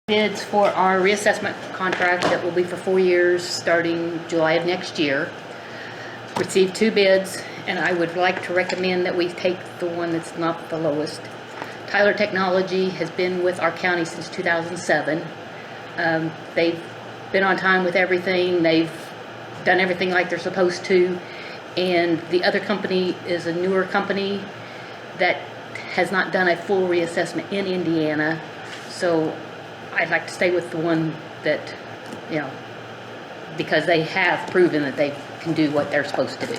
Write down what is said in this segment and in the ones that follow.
Bids for our reassessment contract that will be for 4 years, starting July of next year. Received 2 bids, and I would like to recommend that we take the one that's not the lowest. Tyler Technology has been with our county since 2007. They've been on time with everything. They've done everything like they're supposed to. And the other company is a newer company that has not done a full reassessment in Indiana. So I'd like to stay with the one that, because they have proven that they can do what they're supposed to do.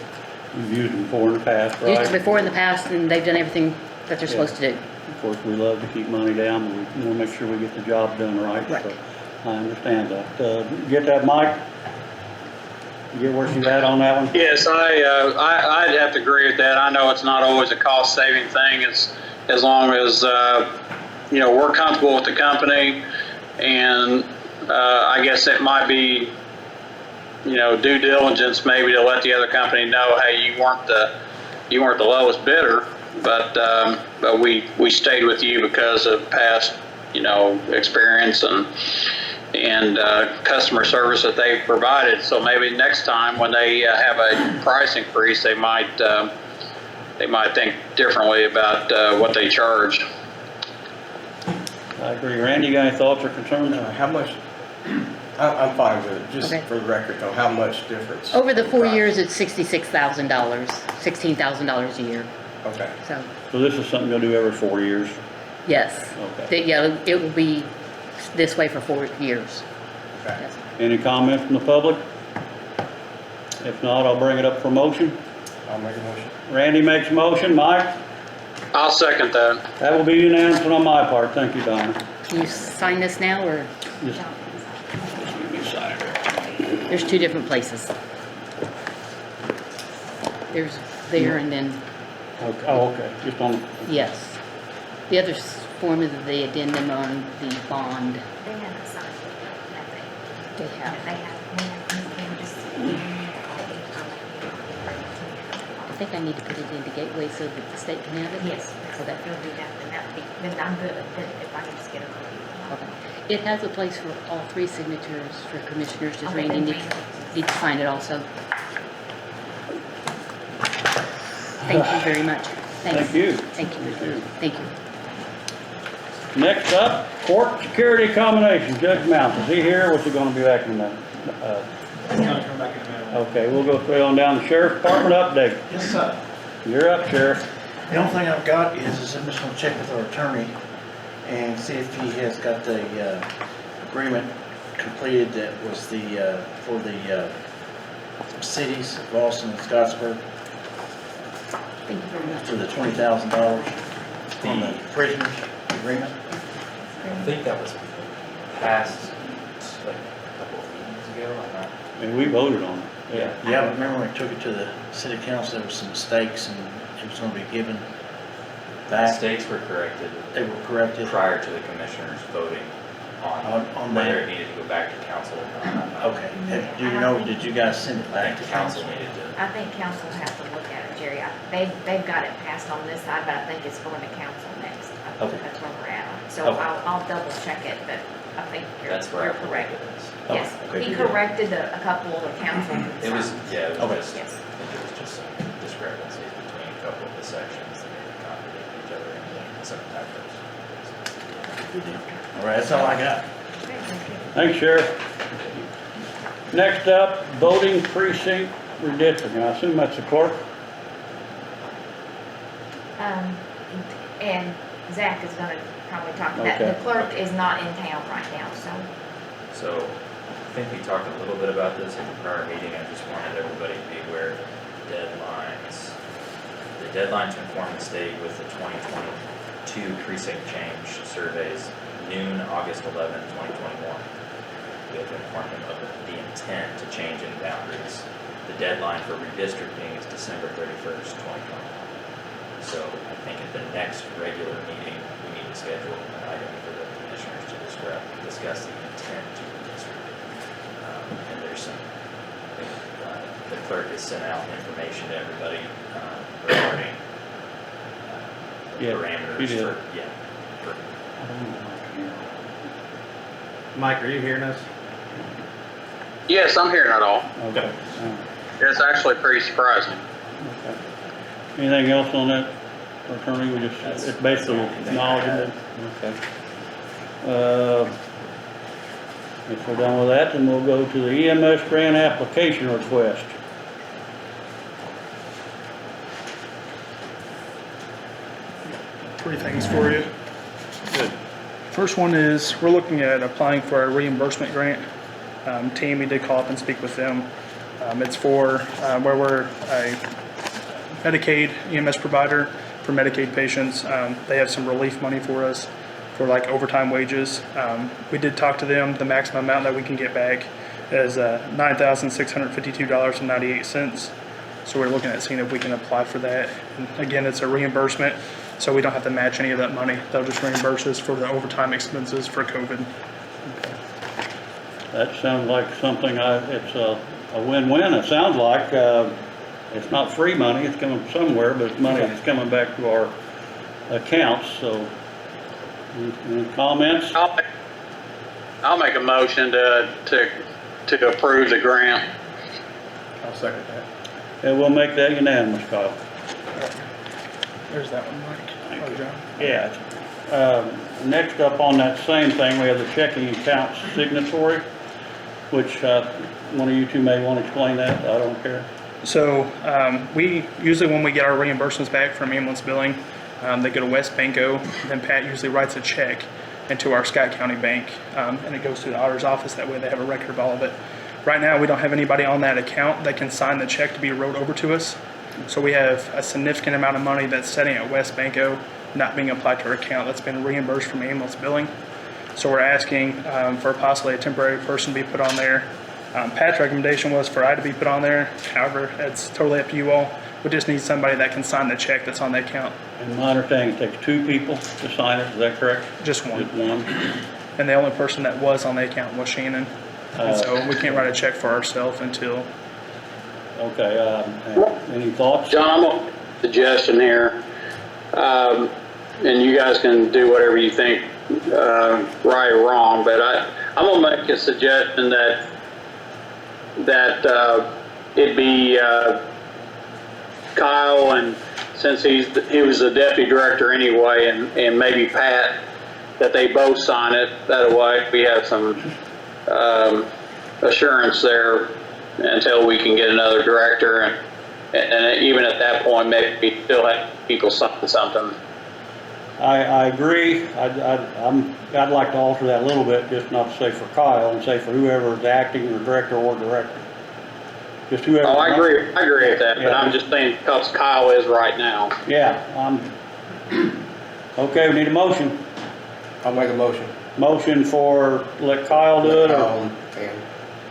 We've used them before in the past, right? Used it before in the past, and they've done everything that they're supposed to do. Of course, we love to keep money down, but we want to make sure we get the job done right. Right. So I understand that. Get that, Mike? You get where she's at on that one? Yes, I'd have to agree with that. I know it's not always a cost-saving thing, as long as we're comfortable with the company, and I guess it might be due diligence maybe to let the other company know, hey, you weren't the lowest bidder, but we stayed with you because of past experience and customer service that they've provided. So maybe next time when they have a price increase, they might think differently about what they charge. I agree. Randy, you got any thoughts or concerns? How much, I'm fine with it, just Okay. for the record though, how much difference? Over the in 4 price? years, it's $66,000, $16,000 a year. Okay. So this is something you'll do every 4 years? Yes. Okay. It will be this way for 4 years. Okay. Yes. Any comments from the public? If not, I'll bring it up for motion. I'll make a motion. Randy makes a motion. Mike? I'll second that. That will be unanimous on my part. Thank you, Donna. Can you sign this now, or Just give me a sign here. there's 2 different places? There's there and then, Okay. Oh, okay. Just on, yes. The other form is the addendum on the bond. They haven't signed it, nothing. They They have. have, you can just give me a copy. I think I need to put it into Gateway so that the state can have it? Yes, So that, you'll do that, then I'm good, then if I can just get a copy. okay. It has a place for all 3 signatures for commissioners, just Okay, Randy then needs to sign it also. Thank you very much. Thanks. Thank you. Thank you. Thank you. Thank you. Next up, court security combination. Judge Mounts, is he here? What's he gonna be back in a minute? He's gonna come back in a minute. Okay, we'll go straight on down to Sheriff's Department update. Yes, sir. You're up, Sheriff. The only thing I've got is I'm just gonna check with our attorney and see if he has got the agreement completed that was for the cities of Austin and Scottsburg Thank you very much. for the $20,000 on the prisoners agreement. I think that was passed like a couple of meetings ago. I'm not. And we voted on it. Yeah. Yeah, but remember when we took it to the city council, there was some mistakes and it was gonna be given back. Mistakes were corrected They were corrected. prior to the commissioners voting on On whether that. it needed to go back to council or not. I'm not- Okay, do you know, did you guys send it I back think to council council? needed to. I think council has to look at it, Jerry. They've got it passed on this side, but I think it's going to council next. I think Okay. that's where we're at. So Okay. I'll double check it, but I think That's where I you're believe correct. it is. Yes, Okay, he good. corrected a couple of the council It was, concerns. yeah, it was Okay. just, I Yes. think it was just some discrepancies between a couple of the sections that contradict each other in some typos. All right, that's all I got. Thanks, Sheriff. Next up, voting precinct redistricting. I assume that's the clerk? And Zach is gonna probably talk to that. Okay. The clerk is not in town right now, so. So I think we talked a little bit about this in the prior meeting. I just wanted everybody to be aware of the deadlines. The deadline to inform the state with the 2022 precinct change surveys, noon, August 11, 2021. We have to inform them of the intent to change any boundaries. The deadline for redistricting is December 31st, 2021. So I think at the next regular meeting, we need to schedule an item for the commissioners to discuss the intent to redistrict. And there's some, the clerk has sent out information to everybody regarding the Yeah, parameters he did. for, yeah. for- I don't know. Mike, are you hearing us? Yes, I'm hearing it all. Okay. It's actually pretty surprising. Okay. Anything else on that, attorney? We just, it's basically acknowledging it. Okay. If we're done with that, then we'll go to the EMS grant application request. Three things for you. Good. First one is, we're looking at applying for a reimbursement grant. Tammy did call up and speak with them. It's for where we're a Medicaid EMS provider for Medicaid patients. They have some relief money for us for like overtime wages. We did talk to them. The maximum amount that we can get back is $9,652.98. So we're looking at seeing if we can apply for that. And again, it's a reimbursement, so we don't have to match any of that money. They'll just reimburse us for the overtime expenses for COVID. That sounds like something, it's a win-win, it sounds like. It's not free money, it's coming from somewhere, but it's money that's coming back to our accounts, so. Any comments? I'll make a motion to approve the grant. I'll second that. And we'll make that unanimous, Kyle. There's that one, Mike. Oh, John. Yeah. Next up on that same thing, we have the checking account signatory, which one of you two may want to explain that. I don't care. So we usually, when we get our reimbursements back from ambulance billing, they go to West Banco. Then Pat usually writes a check into our Scott County bank, and it goes to the auditor's office. That way they have a record of all of it. Right now, we don't have anybody on that account that can sign the check to be wrote over to us. So we have a significant amount of money that's sitting at West Banco, not being applied to our account, that's been reimbursed from ambulance billing. So we're asking for possibly a temporary person to be put on there. Pat's recommendation was for I to be put on there. However, it's totally up to you all. We just need somebody that can sign the check that's on the account. And my understanding, it takes 2 people to sign it, is that correct? Just one. Just one? And the only person that was on the account was Shannon. And so we can't write a check for ourselves until. Okay, any thoughts? John, I'm a suggestion here, and you guys can do whatever you think right or wrong, but I'm gonna make a suggestion that it be Kyle, and since he was the deputy director anyway, and maybe Pat, that they both sign it. That way we have some assurance there until we can get another director, and even at that point, maybe we still have people sign something. I agree. I'd like to alter that a little bit, just not to say for Kyle, and say for whoever is acting or director. Just whoever. Oh, I agree with that, but I'm just saying because Kyle is right now. Yeah, okay, we need a motion. I'll make a motion. Motion for, let Kyle do it, And,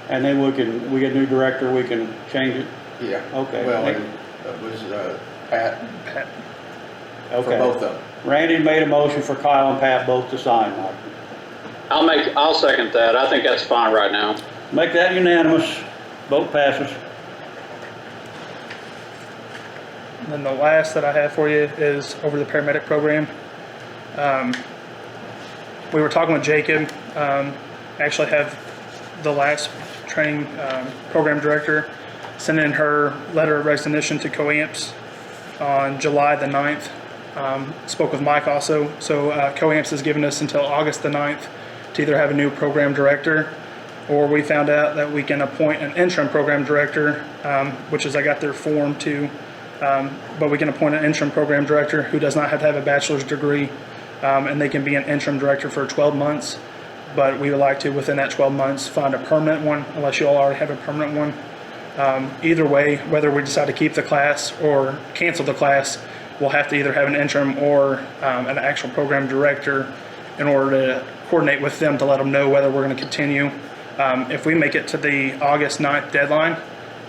and then we get a new director, we can change it. yeah. Okay. Well, and it was Pat for Okay. both of them. Randy made a motion for Kyle and Pat both to sign, Mike. I'll second that. I think that's fine right now. Make that unanimous, vote passes. And then the last that I have for you is over the paramedic program. We were talking with Jacob, actually have the last training program director send in her letter of resignation to COAMPS on July the 9th. Spoke with Mike also. So COAMPS has given us until August the 9th to either have a new program director, or we found out that we can appoint an interim program director, which is I got their form too. But we can appoint an interim program director who does not have to have a bachelor's degree, and they can be an interim director for 12 months. But we would like to, within that 12 months, find a permanent one, unless you all already have a permanent one. Either way, whether we decide to keep the class or cancel the class, we'll have to either have an interim or an actual program director in order to coordinate with them to let them know whether we're going to continue. If we make it to the August 9th deadline,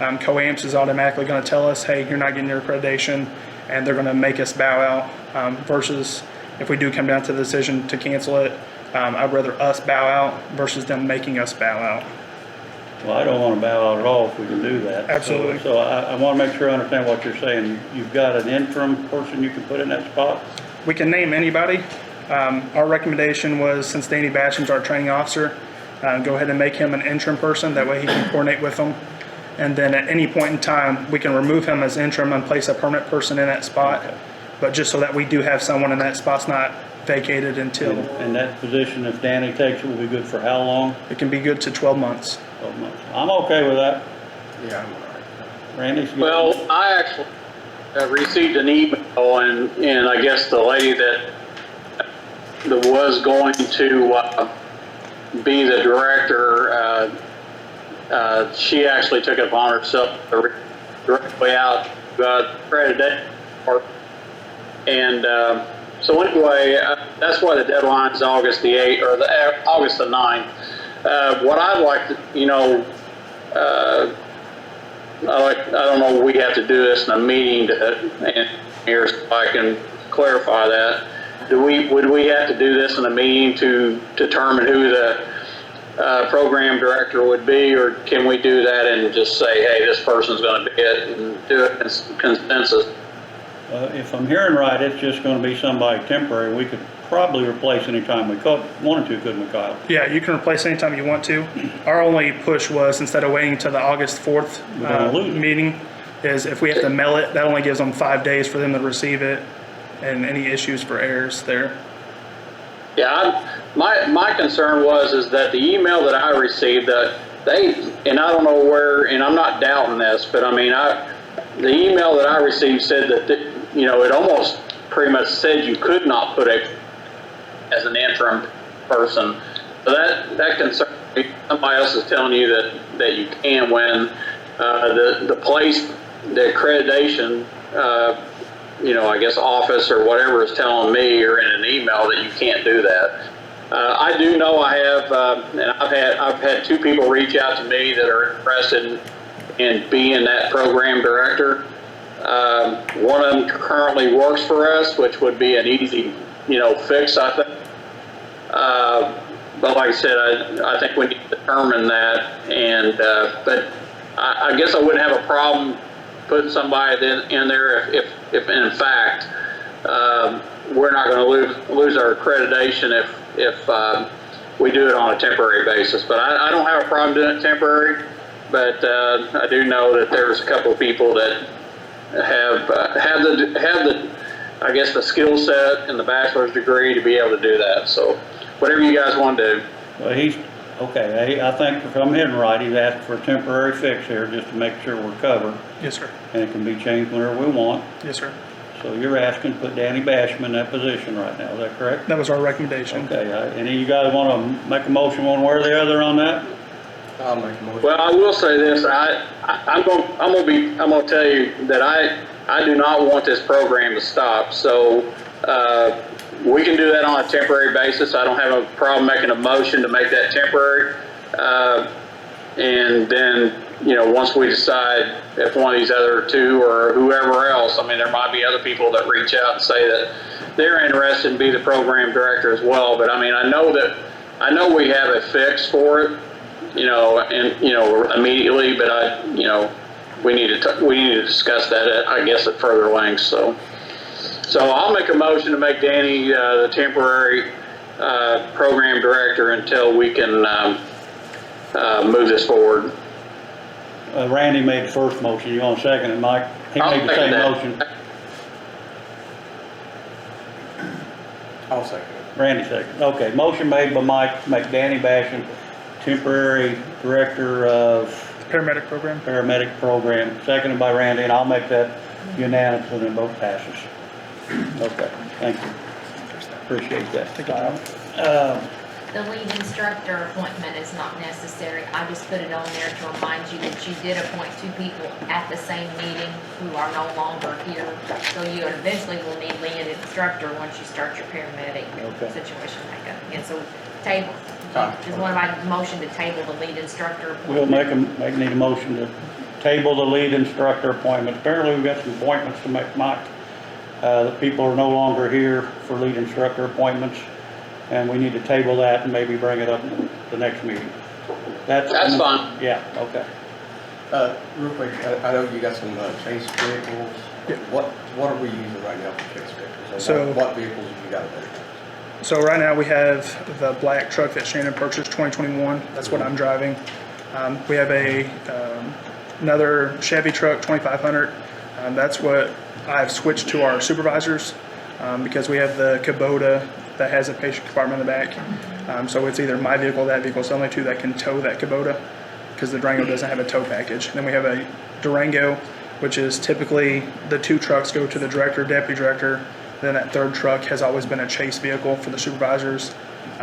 COAMPS is automatically going to tell us, hey, you're not getting your accreditation, and they're going to make us bow out, versus if we do come down to the decision to cancel it, I'd rather us bow out versus them making us bow out. Well, I don't want to bow out at all if we can do that. Absolutely. So I want to make sure I understand what you're saying. You've got an interim person you can put in that spot? We can name anybody. Our recommendation was, since Danny Basham's our training officer, go ahead and make him an interim person. That way he can coordinate with them. And then at any point in time, we can remove him as interim and place a permanent person in that spot. But just so that we do have someone in that spot's not vacated until, And that position, if Danny takes it, will be good for how long? it can be good to 12 months. 12 months. I'm okay with that. Yeah, I'm all right. Randy's good? Well, I actually received an email, and I guess the lady that was going to be the director, she actually took it upon herself to reach directly out to accreditation. And so anyway, that's why the deadline is August the 8th, or August the 9th. What I'd like to, I don't know, we have to do this in a meeting and here so I can clarify that. Would we have to do this in a meeting to determine who the program director would be, or can we do that and just say, hey, this person's going to be it, and do it in consensus? If I'm hearing right, it's just gonna be somebody temporary. We could probably replace anytime we wanted to, couldn't we, Kyle? Yeah, you can replace anytime you want to. Our only push was, instead of waiting till the August 4th We're gonna lose it. meeting, is if we have to mail it, that only gives them 5 days for them to receive it, and any issues for errors there. Yeah, my concern is that the email that I received, that and I don't know where, and I'm not doubting this, but I mean, the email that I received said that, it almost pretty much said you could not put as an interim person. So that concerns me. Somebody else is telling you that you can, when the place, the accreditation, I guess office or whatever is telling me, or in an email, that you can't do that. I do know I have, and I've had 2 people reach out to me that are interested in being that program director. One of them currently works for us, which would be an easy, fix, I think. But like I said, I think we need to determine that, and but I guess I wouldn't have a problem putting somebody in there if in fact we're not going to lose our accreditation if we do it on a temporary basis. But I don't have a problem doing it temporary. But I do know that there's a couple of people that have the I guess the skill set and the bachelor's degree to be able to do that. So whatever you guys want to do. Well, he's, okay, I think if I'm hearing right, he's asking for a temporary fix here, just to make sure we're covered, Yes, sir. and it can be changed whenever we want. Yes, sir. So you're asking to put Danny Basham in that position right now, is that correct? That was our recommendation. Okay, any of you guys want to make a motion one way or the other on that? I'll make a motion. Well, I will say this. I'm going to tell you that I do not want this program to stop. So we can do that on a temporary basis. I don't have a problem making a motion to make that temporary. And then, once we decide if one of these other 2 or whoever else, I mean, there might be other people that reach out and say that they're interested in being the program director as well. But I mean, I know we have a fix for it, immediately, but we need to discuss that, I guess, at further length. So I'll make a motion to make Danny the temporary program director until we can move this forward. Randy made the first motion, you want to second it, Mike? He I'll made the same second that. motion. I'll second it. Randy second. Okay, motion made by Mike, to make Danny Basham temporary director of Paramedic program. paramedic program, seconded by Randy, and I'll make that unanimous and then vote passes. Okay, thank you. Appreciate that. Thank you. The lead instructor appointment is not necessary. I just put it on there to remind you that you did appoint 2 people at the same meeting who are no longer here. So you eventually will need lead instructor once you start your paramedic Okay. situation back up again. So table, Fine. is one of my motion to table the lead instructor We'll appointment. need a motion to table the lead instructor appointment. Apparently, we've got some appointments to make, Mike. The people are no longer here for lead instructor appointments, and we need to table that and maybe bring it up in the next meeting. That's fine. Yeah, okay. Real quick, I know you got some chase vehicles. Yeah. What are we using right now for chase vehicles? And So- what vehicles have you got available? So right now we have the black truck that Shannon purchased, 2021. That's what I'm driving. We have another Chevy truck, 2500. That's what I've switched to our supervisors because we have the Kubota that has a patient compartment in the back. So it's either my vehicle or that vehicle. It's the only two that can tow that Kubota because the Durango doesn't have a tow package. Then we have a Durango, which is typically the two trucks go to the director, deputy director. Then that third truck has always been a chase vehicle for the supervisors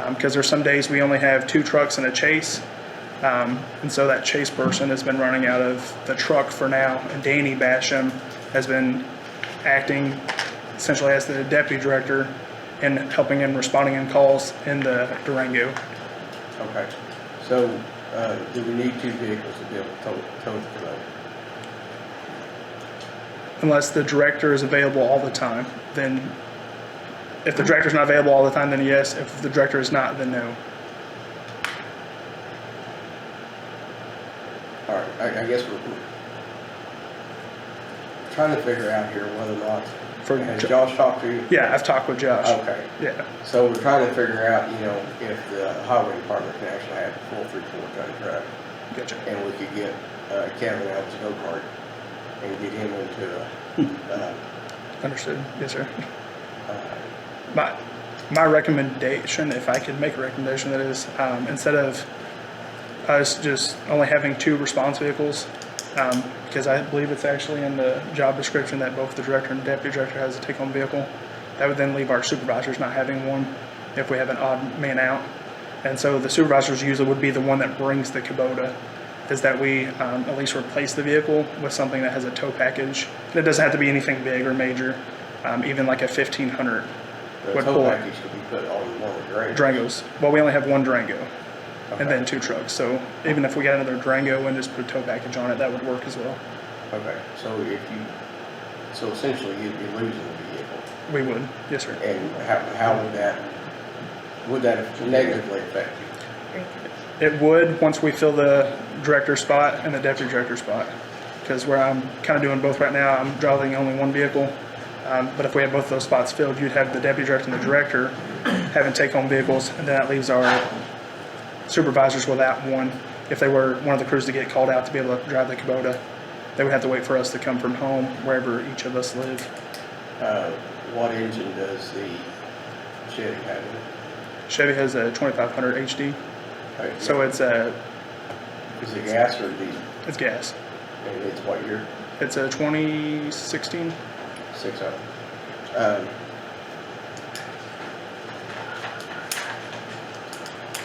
because there's some days we only have two trucks and a chase. And so that chase person has been running out of the truck for now. And Danny Basham has been acting essentially as the deputy director and helping and responding in calls in the Durango. Okay, so, do we need two vehicles to be able to tow the Kubota? Unless the director is available all the time, then if the director's not available all the time, then yes. If the director is not, then no. All right, I guess we're trying to figure out here whether or not, has Josh talked to you? Yeah, I've talked with Josh. Okay, Yeah. so we're trying to figure out, if the highway department can actually have a full 3/4 ton truck, Gotcha. and we could get Kevin out of his go-kart and get him into Understood. Yes, sir. uh, My recommendation, if I could make a recommendation, that is instead of us just only having two response vehicles, because I believe it's actually in the job description that both the director and deputy director has a take-home vehicle. That would then leave our supervisors not having one if we have an odd man out. And so the supervisors usually would be the one that brings the Kubota, is that we at least replace the vehicle with something that has a tow package. And it doesn't have to be anything big or major, even like a 1500 the would tow pull it. package could be put on one of the Durangos. Durangos. Well, we only have one Durango and Okay. then two trucks. So even if we got another Durango and just put a tow package on it, that would work as well. Okay, so essentially you'd be losing the vehicle, We would. Yes, sir. and how would that negatively affect you? It would once we fill the director spot and the deputy director spot. Because where I'm kind of doing both right now, I'm driving only one vehicle. But if we have both those spots filled, you'd have the deputy director and the director having take-home vehicles, and then that leaves our supervisors without one. If they were one of the crews to get called out to be able to drive the Kubota, they would have to wait for us to come from home, wherever each of us live. What engine does the Chevy have in it? Chevy has a 2500 HD, so it's Is it gas or diesel? it's gas. And it's what year? It's a 2016. 6.0.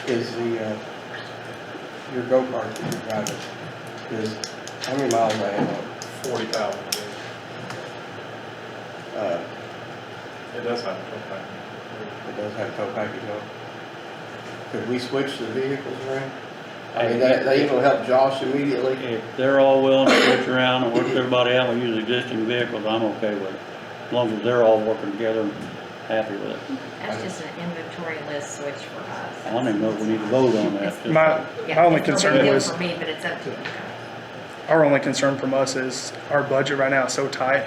Is your go-kart that you're driving, how many miles I have on it? 40,000. Uh, It does have a tow package. It does have a tow package on it. Could we switch the vehicles around? I mean, that will help Josh immediately. If they're all willing to switch around and work everybody out and use existing vehicles, I'm okay with it. As long as they're all working together and happy with it. That's just an inventory list switch for us. I don't even know if we need to vote on that. Just- My Yeah, only it's no concern big deal was, for me, but it's up to you. our only concern from us is our budget right now is so tight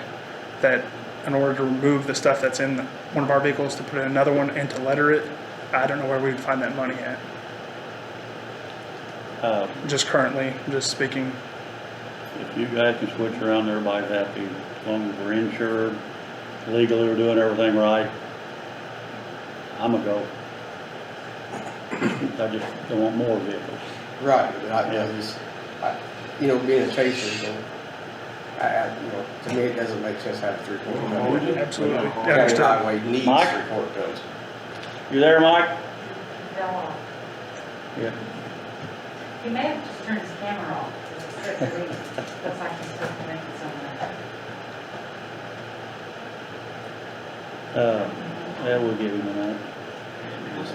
that in order to remove the stuff that's in one of our vehicles to put in another one and to letter it, I don't know where we'd find that money at. Just currently, just speaking. If you guys can switch around, everybody's happy, as long as we're insured, legally, we're doing everything right. I'm a go. I just don't want more vehicles. Right, but Yeah. being a chaser, to me, it doesn't make sense to have 3/4 tons. Absolutely. Yeah, County understood. highway needs Mike? 3/4 tons. You there, Mike? Yeah. He may have just turned his camera off. It's strict reading. Looks like he's still connected somewhere. Yeah, we'll give him a minute.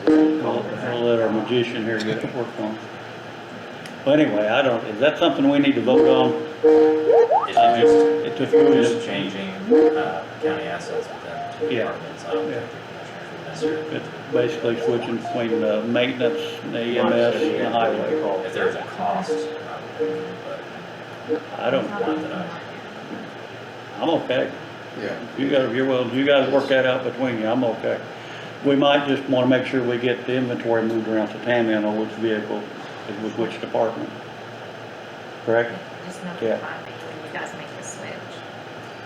We'll let our magician here get it worked on. Well, anyway, is that something we need to vote on? It's just just changing county assets within two Yeah. departments. I don't think the commissioners would necessarily. It's basically switching between the maintenance, the EMS, and the highway. If there's a cost, but I don't, not that I'm okay. Yeah. If you're willing, you guys work that out between you, I'm okay. we might just wanna make sure we get the inventory moved around to Tammy on which vehicle is with which department. Correct? Just Yeah. notify me when you guys make the switch.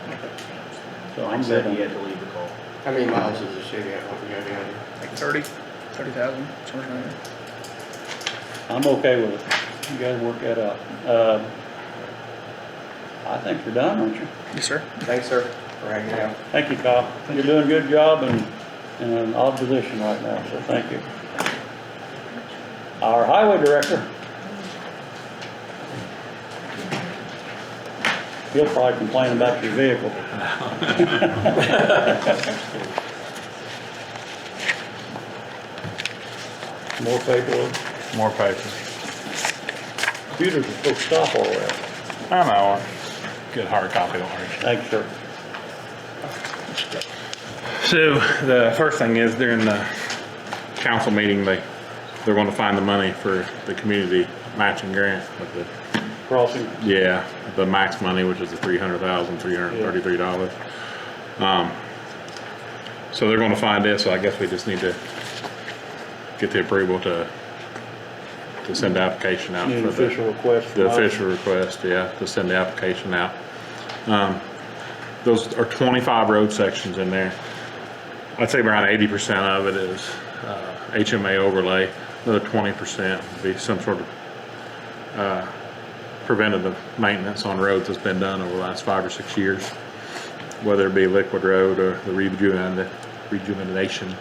Make the change. So Mike I'm said good he on had to leave the call. How many miles does the Chevy have? What we got down here? Like 30,000, something like that. I'm okay with it. You guys work that out. I think you're done, aren't you? Yes, sir. Thanks, sir, for hanging out. Thank you, Kyle. You're doing a good job and in an odd position right now, so thank you. Our highway director. He'll probably complain about your vehicle. More paperwork. More paper. Computers are supposed to stop all that. I know. Good hard copy, don't worry. Thanks, sir. So the first thing is during the council meeting, they're going to find the money for the community matching grant with the, Crossing. yeah, the max money, which is the $300,333. So they're going to find it. So I guess we just need to get the approval to send the application out Need an for the official request. the from us. official request, yeah, to send the application out. Those are 25 road sections in there. I'd say around 80% of it is HMA overlay. Another 20% would be some sort of preventative maintenance on roads that's been done over the last 5 or 6 years, whether it be liquid road or the rejuvenation.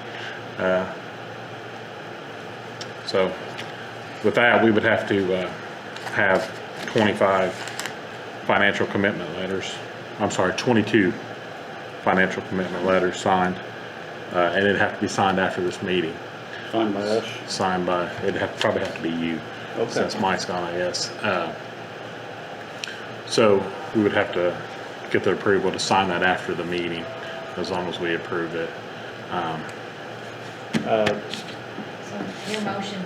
So with that, we would have to have 25 financial commitment letters. I'm sorry, 22 financial commitment letters signed, and it'd have to be signed after this meeting. Signed by us. Signed by, probably have to be you, Okay. since Mike's gone, I guess. So we would have to get the approval to sign that after the meeting, as long as we approve it. So your motion,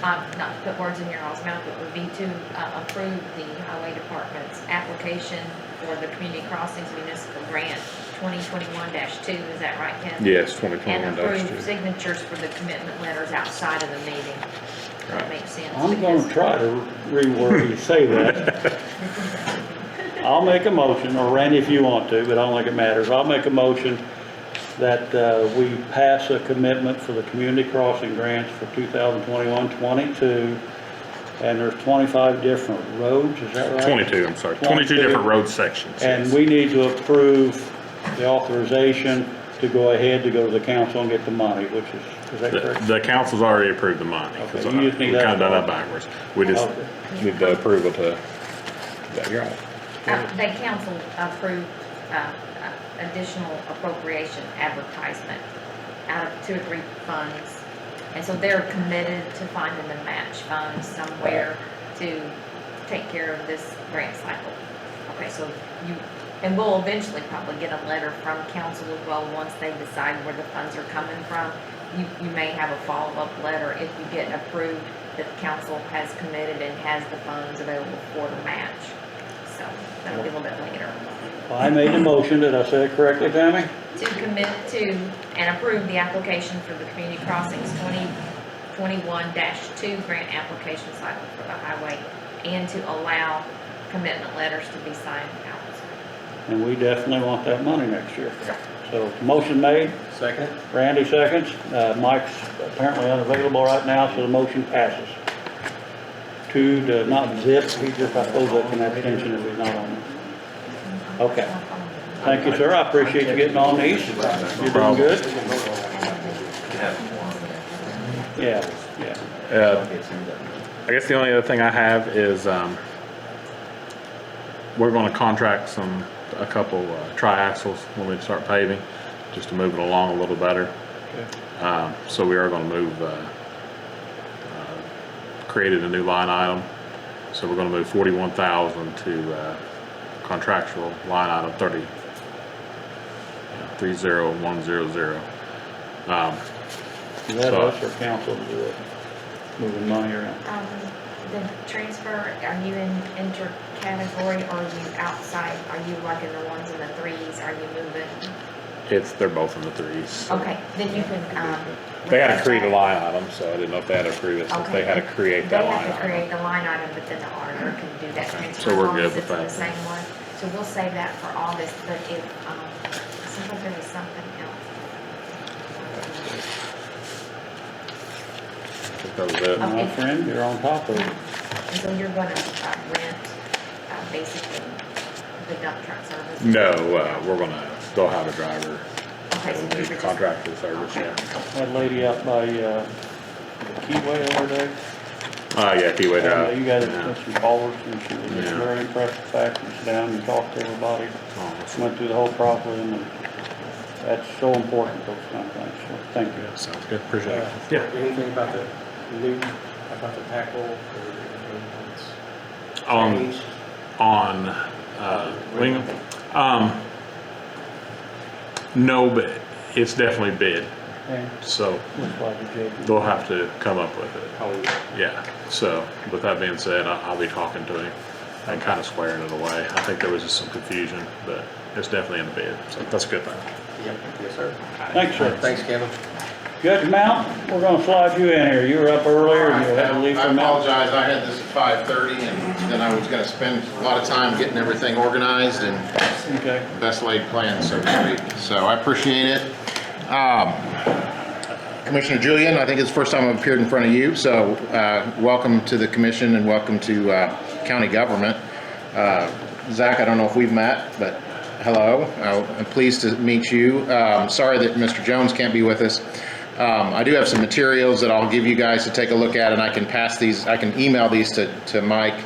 not to put words in your all's mouth, but would be to approve the highway department's application for the community crossings municipal grant 2021-2, is that right, Ken? Yes, And 2021-2. approve signatures for the commitment letters outside of the meeting. That Right. makes sense. I'm gonna because- try to reword you say that. I'll make a motion, or Randy if you want to, but I don't think it matters. I'll make a motion that we pass a commitment for the community crossing grants for 2021-22. And there's 25 different roads, is that right? 22, I'm sorry, 22 different road sections. And yes. we need to approve the authorization to go ahead to go to the council and get the money, which is that correct? The council's already approved the money. 'Cause Okay, you just need we that kind of done that part. backwards. We just Okay. need the approval to, yeah, you're right. The council approved additional appropriation advertisement out of 2 or 3 funds. And so they're committed to finding the match funds somewhere to take care of this grant cycle. Okay, so and we'll eventually probably get a letter from council as well, once they decide where the funds are coming from. You may have a follow-up letter if you get approved that the council has committed and has the funds available for the match. So that'll be a little bit later. I made the motion, did I say it correctly, Tammy? To commit to and approve the application for the Community Crossings 2021-2 grant application cycle for the highway, and to allow commitment letters to be signed out. And we definitely want that money next year. So, motion made, Second? Randy seconds. Mike's apparently unavailable right now, so the motion passes. 2 to not zip, he just, I suppose that can have attention if he's not on it. Okay. Thank you, sir. I appreciate you getting on these. You're doing good. Yeah, yeah. I guess the only other thing I have is, we're gonna contract a couple triaxles when we start paving, just to move it along a little better. So we are gonna move, created a new line item. So we're gonna move 41,000 to, contractual line item 30100. Is that us or council to do it? Moving money around? The transfer, are you in intercategory or are you outside? Are you like in the ones in the 3s? Are you moving? They're both in the 3s. so. Okay, then you can, They had to create a line item, so I didn't know if they had to approve it, so Okay. they had to create that line They have to item. create the line item, but then the auditor can do that Okay, transfer. so we're as long good as with it's in that. the same one. So we'll save that for August, but if, it seems like there was something else. I think that was it. My friend, you're on top of it. And so you're gonna rent, basically, the dump truck service? No, they'll have a driver. Okay, so It'll you be would contractor service, yeah. That lady out by, the Keyway over there. Yeah, Keyway Drive. You guys Yeah. took some callers and she was Yeah. very impressed with the fact you sit down and talk to everybody. Oh, Went through the whole process and that's so important, those kind of things. So thank you. yeah, sounds good, appreciate it. Yeah. Anything about the new, about the tackle or anything that's On, changed? Lingham, no, but it's definitely bid, Okay. so Looks like a Jake. they'll have to come up with it. How we- Yeah, so with that being said, I'll be talking to him and kind of squaring it away. I think there was just some confusion, but it's definitely in the bid, so that's a good thing. Yep, yes, sir. Thanks, sir. Thanks, Kevin. Judge Mount, we're gonna slide you in here. You were up earlier and you had to leave I for Mount. apologize, I had this at 5:30 and then I was gonna spend a lot of time getting everything organized and Okay. best laid plans, so to speak. So I appreciate it. Commissioner Julian, I think it's the first time I've appeared in front of you, so welcome to the commission and welcome to county government. Zach, I don't know if we've met, but hello. I'm pleased to meet you. Sorry that Mr. Jones can't be with us. I do have some materials that I'll give you guys to take a look at, and I can pass these, I can email these to Mike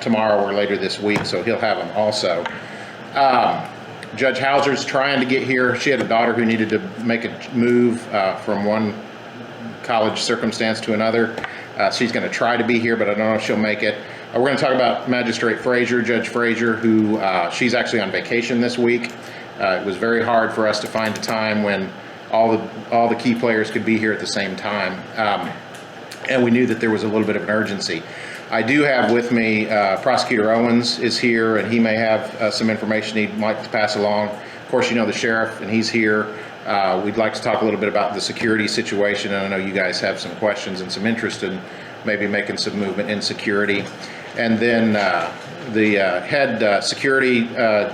tomorrow or later this week, so he'll have them also. Judge Hauser's trying to get here. She had a daughter who needed to make a move from one college circumstance to another. She's going to try to be here, but I don't know if she'll make it. We're going to talk about Magistrate Frazier, Judge Frazier, who she's actually on vacation this week. It was very hard for us to find a time when all the key players could be here at the same time, and we knew that there was a little bit of an urgency. I do have with me Prosecutor Owens is here, and he may have some information he'd like to pass along. Of course, you know the sheriff, and he's here. We'd like to talk a little bit about the security situation, and I know you guys have some questions and some interest in maybe making some movement in security. And then the head security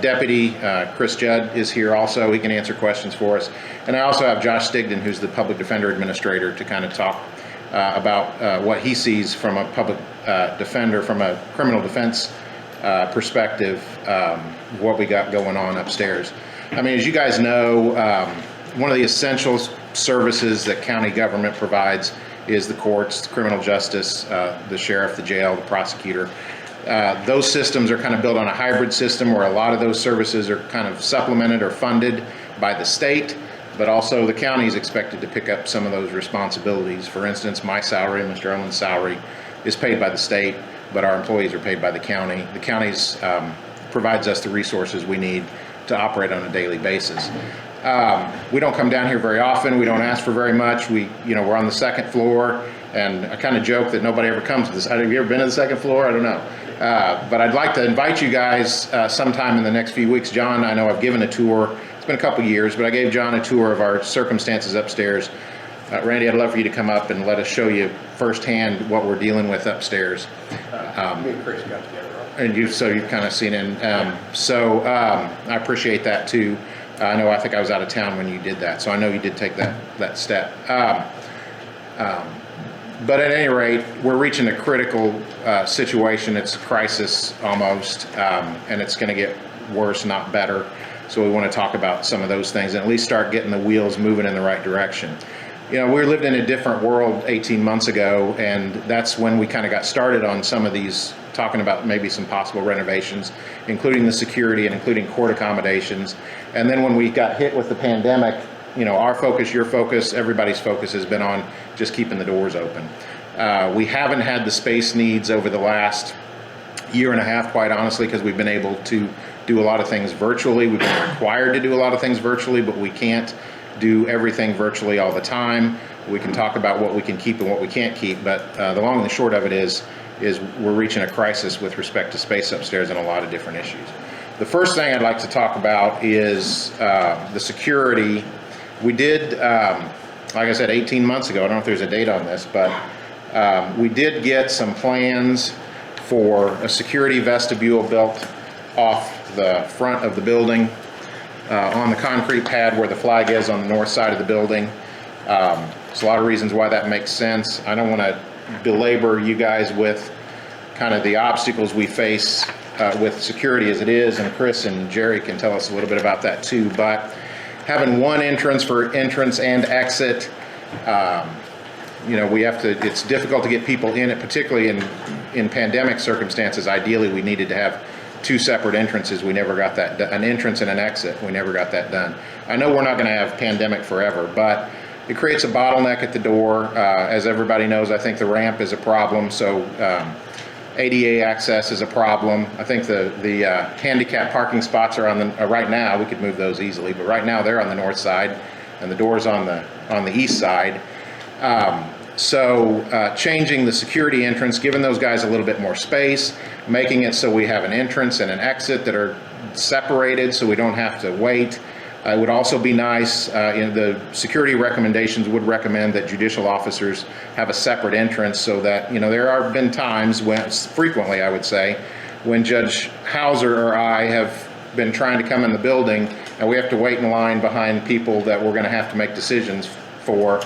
deputy, Chris Judd, is here also. He can answer questions for us. And I also have Josh Stigdon, who's the public defender administrator, to kind of talk about what he sees from a public defender, from a criminal defense perspective, what we got going on upstairs. I mean, as you guys know, one of the essential services that county government provides is the courts, criminal justice, the sheriff, the jail, the prosecutor. Those systems are kind of built on a hybrid system where a lot of those services are kind of supplemented or funded by the state, but also the county is expected to pick up some of those responsibilities. For instance, my salary and Mr. Owens' salary is paid by the state, but our employees are paid by the county. The county provides us the resources we need to operate on a daily basis. We don't come down here very often. We don't ask for very much. We're on the second floor, and I kind of joke that nobody ever comes to this. Have you ever been to the second floor? I don't know. But I'd like to invite you guys sometime in the next few weeks. John, I know I've given a tour. It's been a couple years, but I gave John a tour of our circumstances upstairs. Randy, I'd love for you to come up and let us show you firsthand what we're dealing with upstairs. Me and Chris got together, right? And you've kind of seen it. I appreciate that too. I think I was out of town when you did that, so I know you did take that step. But at any rate, we're reaching a critical situation. It's a crisis almost, and it's going to get worse, not better. So we want to talk about some of those things and at least start getting the wheels moving in the right direction. We lived in a different world 18 months ago, and that's when we kind of got started on some of these, talking about maybe some possible renovations, including the security and including court accommodations. And then when we got hit with the pandemic, our focus, your focus, everybody's focus has been on just keeping the doors open. We haven't had the space needs over the last year and a half, quite honestly, because we've been able to do a lot of things virtually. We've been required to do a lot of things virtually, but we can't do everything virtually all the time. We can talk about what we can keep and what we can't keep, but the long and the short of it is we're reaching a crisis with respect to space upstairs and a lot of different issues. The first thing I'd like to talk about is the security. We did, like I said, 18 months ago, I don't know if there's a date on this, but we did get some plans for a security vestibule built off the front of the building on the concrete pad where the flag is on the north side of the building. There's a lot of reasons why that makes sense. I don't want to belabor you guys with kind of the obstacles we face with security as it is, and Chris and Jerry can tell us a little bit about that too, but having one entrance for entrance and exit, you know, we have to, it's difficult to get people in it, particularly in pandemic circumstances. Ideally, we needed to have two separate entrances. We never got that done. An entrance and an exit. We never got that done. I know we're not going to have pandemic forever, but it creates a bottleneck at the door. As everybody knows, I think the ramp is a problem. So ADA access is a problem. I think the handicap parking spots are on the right now. We could move those easily, but right now they're on the north side, and the door's on the east side. So changing the security entrance, giving those guys a little bit more space, making it so we have an entrance and an exit that are separated so we don't have to wait. It would also be nice, in the security recommendations would recommend that judicial officers have a separate entrance so that, you know, there have been times when, frequently I would say, when Judge Hauser or I have been trying to come in the building and we have to wait in line behind people that we're going to have to make decisions for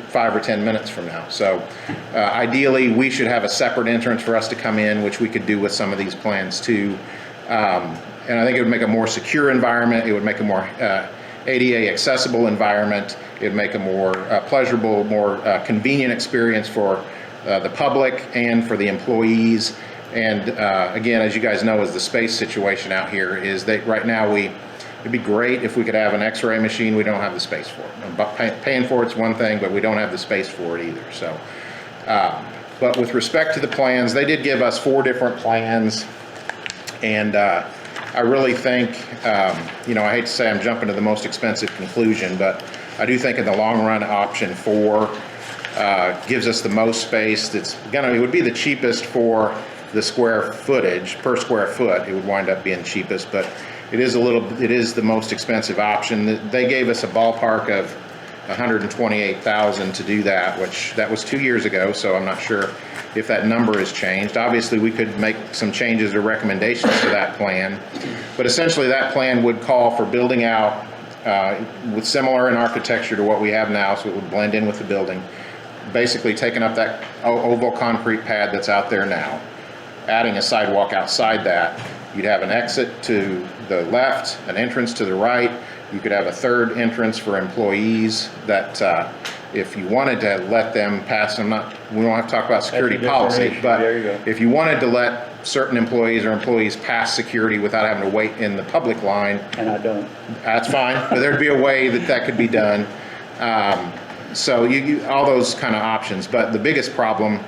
5 or 10 minutes from now. So ideally we should have a separate entrance for us to come in, which we could do with some of these plans too. And I think it would make a more secure environment. It would make a more ADA accessible environment. It would make a more pleasurable, more convenient experience for the public and for the employees. And again, as you guys know, is the space situation out here is that right now it'd be great if we could have an X-ray machine. We don't have the space for it. But paying for it's one thing, but we don't have the space for it either. So, but with respect to the plans, they did give us 4 different plans, and I really think, you know, I hate to say I'm jumping to the most expensive conclusion, but I do think in the long run, option 4 gives us the most space. It would be the cheapest for the square footage, per square foot. It would wind up being cheapest, but it is the most expensive option. They gave us a ballpark of $128,000 to do that, which that was 2 years ago, so I'm not sure if that number has changed. Obviously, we could make some changes or recommendations to that plan, but essentially that plan would call for building out with similar in architecture to what we have now, so it would blend in with the building, basically taking up that oval concrete pad that's out there now, adding a sidewalk outside that. You'd have an exit to the left, an entrance to the right. You could have a third entrance for employees that if you wanted to let them pass, we don't have to talk about security policy, but if you wanted to let certain employees or employees pass security without having to wait in the public line. And I don't. That's fine, but there'd be a way that could be done. So all those kind of options, but the biggest problem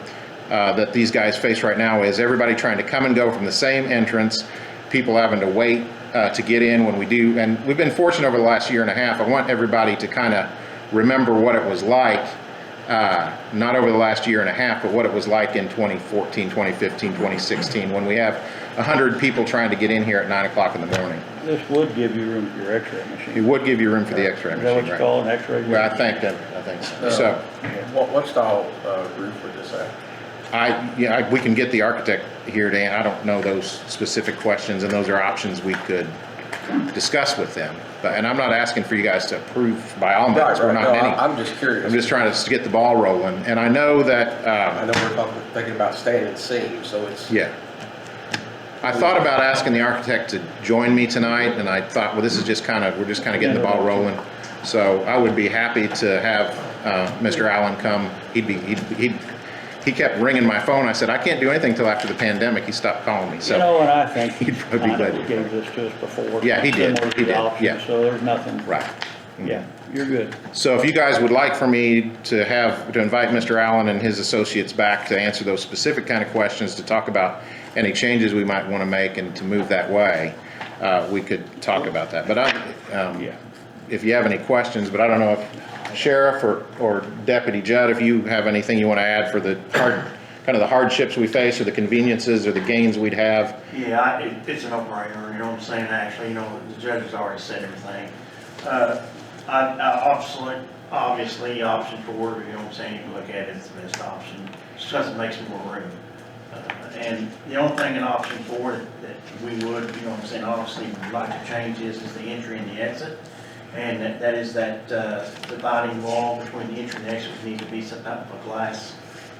that these guys face right now is everybody trying to come and go from the same entrance, people having to wait to get in when we do, and we've been fortunate over the last year and a half. I want everybody to kind of remember what it was like, not over the last year and a half, but what it was like in 2014, 2015, 2016, when we have 100 people trying to get in here at 9 o'clock in the morning. This would give you room for your X-ray machine. It would give you room for the X-ray Is that machine, what you right? call an X-ray? Well, I think so. So, What style roof would this have? we can get the architect here to, I don't know those specific questions, and those are options we could discuss with them. And I'm not asking for you guys to approve by all means. We're not No, any. I'm just curious. I'm just trying to get the ball rolling. And I know that, I know we're thinking about standing seam, so it's. yeah. I thought about asking the architect to join me tonight, and I thought, well, this is just we're just kind of getting the ball rolling. So I would be happy to have Mr. Allen come. He kept ringing my phone. I said, I can't do anything till after the pandemic. He stopped calling me. So You know, and I think he'd probably be glad to. gave this to us before. Yeah, he did. Similar to He the did. options, Yeah. So there's nothing. Right. Yeah, you're good. So if you guys would like for me to invite Mr. Allen and his associates back to answer those specific kind of questions, to talk about any changes we might want to make and to move that way, we could talk about that. But if you have any questions, but I don't know if Sheriff or Deputy Judd, if you have anything you want to add for the kind kind of the hardships we face or the conveniences or the gains we'd have? Yeah, it's a no-brainer, you know what I'm saying, actually, you know, the judge has already said everything. Obviously, option 4, you know what I'm saying, you can look at it, it's the best option, just because it makes more room. And the only thing in option 4 that we would, you know what I'm saying, obviously would like to change is the entry and the exit. And that is that dividing wall between the entry and the exit would need to be some type of a glass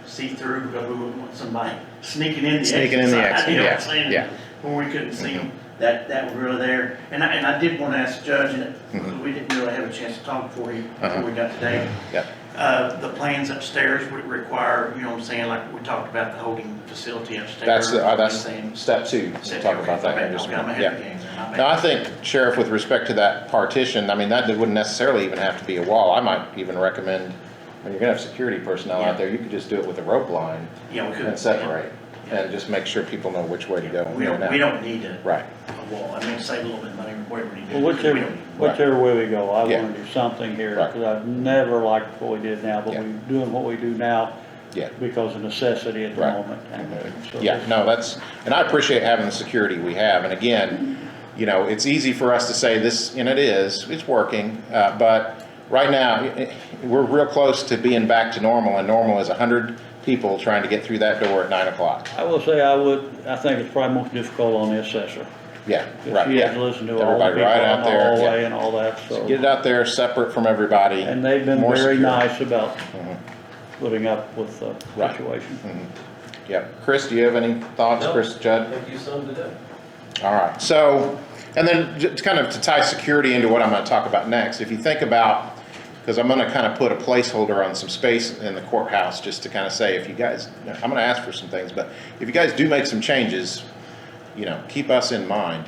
see-through, because we wouldn't want somebody sneaking in the exit. Sneaking in the side, exit, you know what yeah, I'm saying? yeah. When we couldn't see them, that was really there. And I did want to ask the judge, and we didn't really have a chance to talk before we got today. Yep. The plans upstairs would require, you know what I'm saying, like we talked about the holding facility upstairs. That's step 2, we'll talk about that in just a minute, yeah. Now, I think, Sheriff, with respect to that partition, I mean, that wouldn't necessarily even have to be a wall. I might even recommend, when you're gonna have security personnel out there, you could just do it with a rope line and separate, and just make sure people know which way to go. We don't need a Right. wall, I mean, save a little bit of money, whatever we do. Well, whichever way we go, I Yeah. wanna do something here, Right. because I've never liked what we did now, but Yeah. we're doing what we do now Yeah. because of necessity at the Right. moment. So Yeah, no, and I appreciate having the security we have, and again, you know, it's easy for us to say this, and it's working, but right now, we're real close to being back to normal, and normal is 100 people trying to get through that door at 9 o'clock. I will say I think it's probably most difficult on the assessor. Yeah, Because right, he has yeah. to listen to all the Everybody people right in out the there, hallway yeah. and all that, so. Get it out there, separate from everybody. And they've been more very secure. nice about Mhm. putting up with the Right. situation. Yeah, Chris, do you have any thoughts, No. Chris Judd? I think you summed it up. All right, so, and then just kind of to tie security into what I'm gonna talk about next, if you think about, because I'm gonna kind of put a placeholder on some space in the courthouse, just to kind of say, if you guys, I'm gonna ask for some things, but if you guys do make some changes, you know, keep us in mind.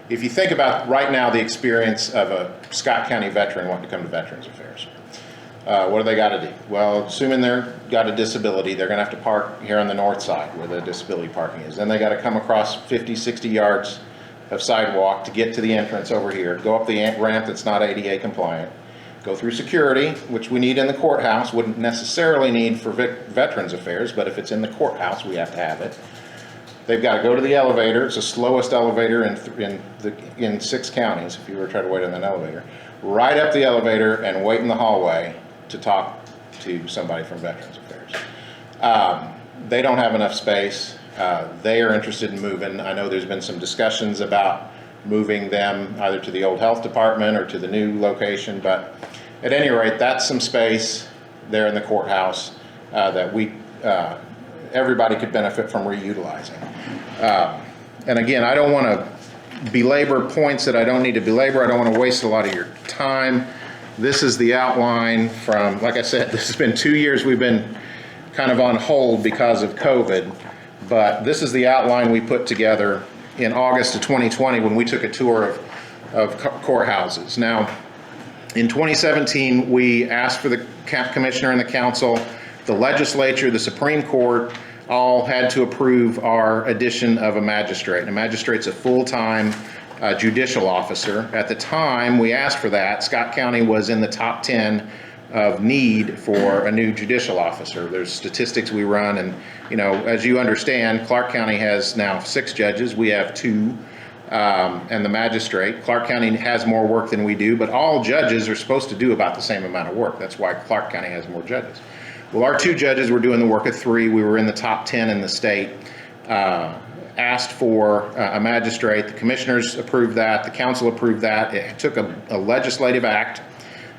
If you think about right now the experience of a Scott County veteran wanting to come to Veterans Affairs, what do they gotta do? Well, assuming they're got a disability, they're gonna have to park here on the north side where the disability parking is. Then they gotta come across 50, 60 yards of sidewalk to get to the entrance over here, go up the ramp that's not ADA compliant, go through security, which we need in the courthouse, wouldn't necessarily need for Veterans Affairs, but if it's in the courthouse, we have to have it. They've got to go to the elevator. It's the slowest elevator in 6 counties, if you were trying to wait on an elevator. Right up the elevator and wait in the hallway to talk to somebody from Veterans Affairs. They don't have enough space. They are interested in moving. I know there's been some discussions about moving them either to the old health department or to the new location, but at any rate, that's some space there in the courthouse that everybody could benefit from reutilizing. And again, I don't want to belabor points that I don't need to belabor. I don't want to waste a lot of your time. This is the outline from, like I said, this has been 2 years we've been kind of on hold because of COVID, but this is the outline we put together in August of 2020 when we took a tour of courthouses. Now, in 2017, we asked for the commissioner and the council, the legislature, the Supreme Court, all had to approve our addition of a magistrate. And a magistrate's a full-time judicial officer. At the time we asked for that, Scott County was in the top 10 of need for a new judicial officer. There's statistics we run, and you know, as you understand, Clark County has now 6 judges. We have 2, and the magistrate. Clark County has more work than we do, but all judges are supposed to do about the same amount of work. That's why Clark County has more judges. Well, our 2 judges were doing the work of 3. We were in the top 10 in the state. Asked for a magistrate. The commissioners approved that. The council approved that. It took a legislative act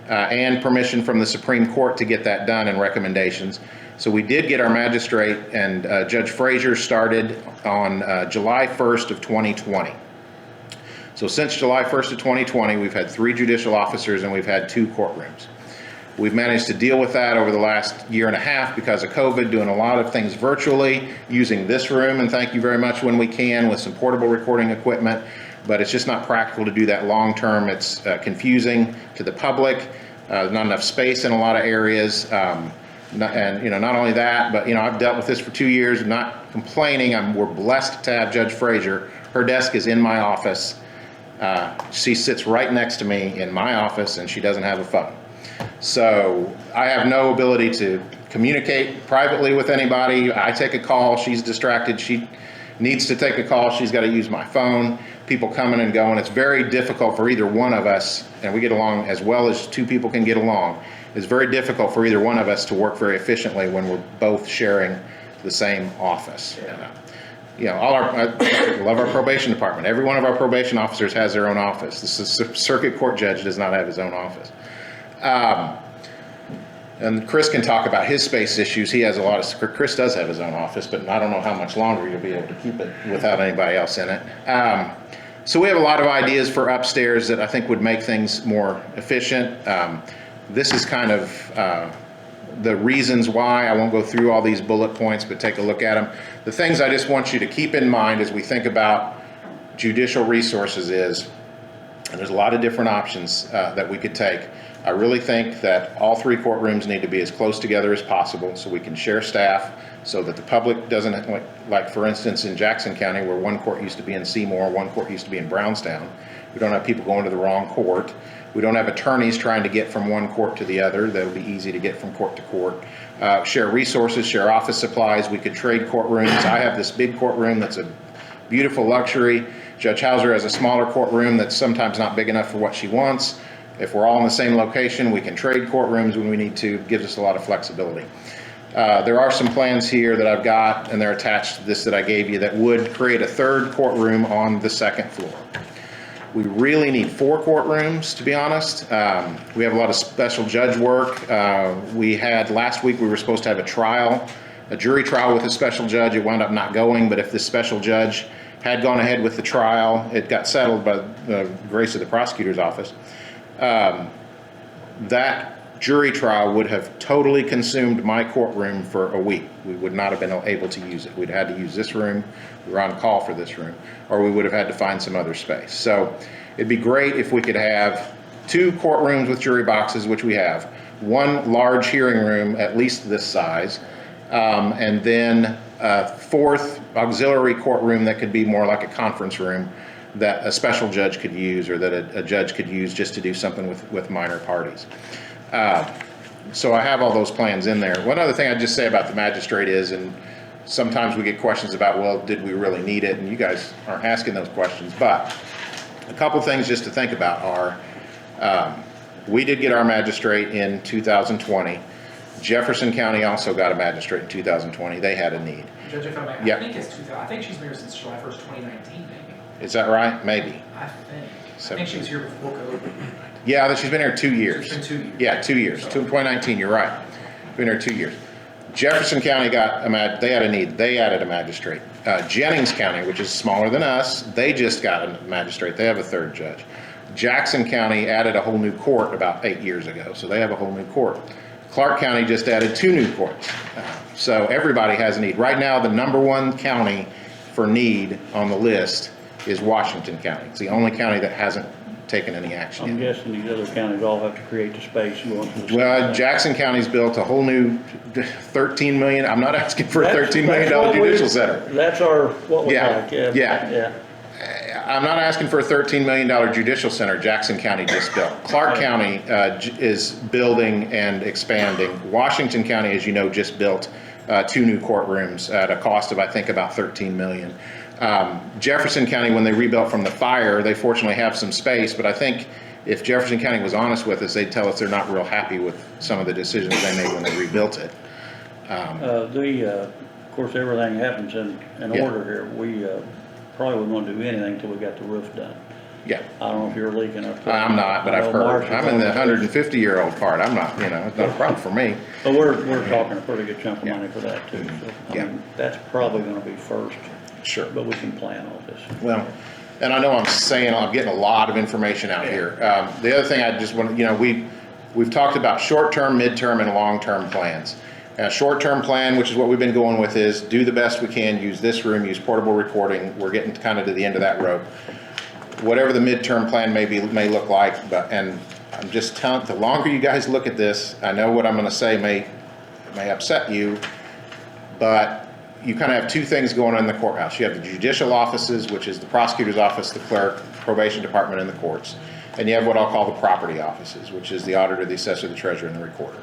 and permission from the Supreme Court to get that done and recommendations. So we did get our magistrate, and Judge Frazier started on July 1st of 2020. So since July 1st of 2020, we've had 3 judicial officers and we've had 2 courtrooms. We've managed to deal with that over the last 1.5 years because of COVID, doing a lot of things virtually, using this room, and thank you very much when we can, with some portable recording equipment, but it's just not practical to do that long term. It's confusing to the public, not enough space in a lot of areas, and you know, not only that, but you know, I've dealt with this for 2 years, not complaining. We're blessed to have Judge Frazier. Her desk is in my office. She sits right next to me in my office, and she doesn't have a phone. So I have no ability to communicate privately with anybody. I take a call, she's distracted, she needs to take a call, she's got to use my phone. People coming and going. It's very difficult for either one of us, and we get along as well as two people can get along. It's very difficult for either one of us to work very efficiently when we're both sharing the same office. You know, I love our probation department. Every one of our probation officers has their own office. The circuit court judge does not have his own office. And Chris can talk about his space issues. He has a lot of, Chris does have his own office, but I don't know how much longer you'll be able to keep it without anybody else in it. So we have a lot of ideas for upstairs that I think would make things more efficient. This is kind of the reasons why. I won't go through all these bullet points, but take a look at them. The things I just want you to keep in mind as we think about judicial resources is, and there's a lot of different options that we could take. I really think that all three courtrooms need to be as close together as possible so we can share staff so that the public doesn't, like for instance in Jackson County where one court used to be in Seymour, one court used to be in Brownstown. We don't have people going to the wrong court. We don't have attorneys trying to get from one court to the other. That'll be easy to get from court to court. Share resources, share office supplies. We could trade courtrooms. I have this big courtroom that's a beautiful luxury. Judge Hauser has a smaller courtroom that's sometimes not big enough for what she wants. If we're all in the same location, we can trade courtrooms when we need to. It gives us a lot of flexibility. There are some plans here that I've got, and they're attached to this that I gave you, that would create a third courtroom on the second floor. We really need 4 courtrooms, to be honest. We have a lot of special judge work. We had, last week we were supposed to have a jury trial with a special judge. It wound up not going, but if the special judge had gone ahead with the trial, it got settled by the grace of the prosecutor's office. That jury trial would have totally consumed my courtroom for a week. We would not have been able to use it. We'd had to use this room. We were on call for this room, or we would have had to find some other space. So it'd be great if we could have 2 courtrooms with jury boxes, which we have, 1 large hearing room, at least this size, and then a 4th auxiliary courtroom that could be more like a conference room that a special judge could use, or that a judge could use just to do something with minor parties. So I have all those plans in there. One other thing I'd just say about the magistrate is, and sometimes we get questions about, well, did we really need it? And you guys aren't asking those questions, but a couple things just to think about are, we did get our magistrate in 2020. Jefferson County also got a magistrate in 2020. They had a need. Judge, if I may, Yep. I think it's 2000, I think she's been here since July 1st, 2019, maybe. Is that right? Maybe. I think she was here before COVID. Yeah, she's been here 2 years. She's been 2 years. Yeah, 2 years. 2019, you're right. Been here 2 years. Jefferson County got they had a need. They added a magistrate. Jennings County, which is smaller than us, they just got a magistrate. They have a 3rd judge. Jackson County added a whole new court about 8 years ago, so they have a whole new court. Clark County just added 2 new courts. So everybody has a need. Right now, the #1 county for need on the list is Washington County. It's the only county that hasn't taken any action I'm yet. guessing these other counties all have to create the space and go into the same Well, thing. Jackson County's built a whole new 13 million, I'm not asking for a That's- $13 million that's what we- judicial center. That's what we Yeah, like, yeah. yeah. I'm not asking for a $13 million judicial center Jackson County just built. Clark County is building and expanding. Washington County, as you know, just built 2 new courtrooms at a cost of, I think, about $13 million. Jefferson County, when they rebuilt from the fire, they fortunately have some space, but I think if Jefferson County was honest with us, they'd tell us they're not real happy with some of the decisions they made when they rebuilt it. Of course, everything happens in Yeah. order here. We probably wouldn't want to do anything till we got the roof done. Yeah, I don't know if you're leaking up there. I'm not, but I I've know heard. Marshall's I'm in the on it. 150-year-old part. I'm not, it's not a problem for me. But we're talking a pretty good chunk of Yeah. money for that too. So, I Yeah. mean, that's probably gonna be first, Sure. but we can plan all this. Well, and I know I'm getting a lot of information out here. The other thing I just want, we've talked about short-term, midterm, and long-term plans. A short-term plan, which is what we've been going with, is do the best we can, use this room, use portable recording. We're getting kind of to the end of that rope. Whatever the midterm plan may look like, and I'm just telling, the longer you guys look at this, I know what I'm gonna say may upset you, but you kind of have 2 things going on in the courthouse. You have the judicial offices, which is the prosecutor's office, the clerk, probation department, and the courts. and you have what I'll call the property offices, which is the auditor, the assessor, the treasurer, and the recorder.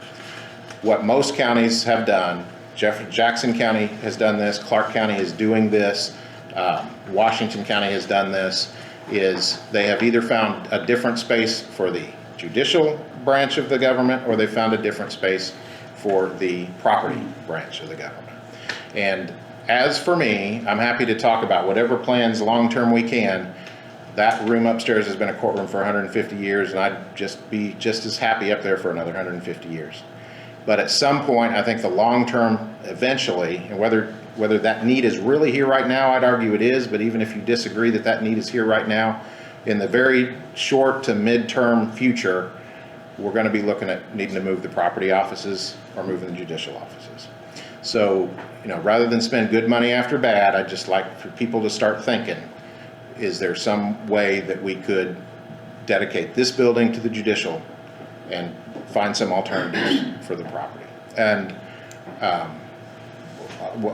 What most counties have done, Jackson County has done this, Clark County is doing this, Washington County has done this, is they have either found a different space for the judicial branch of the government, or they found a different space for the property branch of the government. And as for me, I'm happy to talk about whatever plans long-term we can. That room upstairs has been a courtroom for 150 years, and I'd just be just as happy up there for another 150 years. But at some point, I think the long-term eventually, and whether that need is really here right now, I'd argue it is, but even if you disagree that that need is here right now, in the very short to mid-term future, we're going to be looking at needing to move the property offices or moving the judicial offices. So, rather than spend good money after bad, I'd just like for people to start thinking, is there some way that we could dedicate this building to the judicial and find some alternatives for the property? And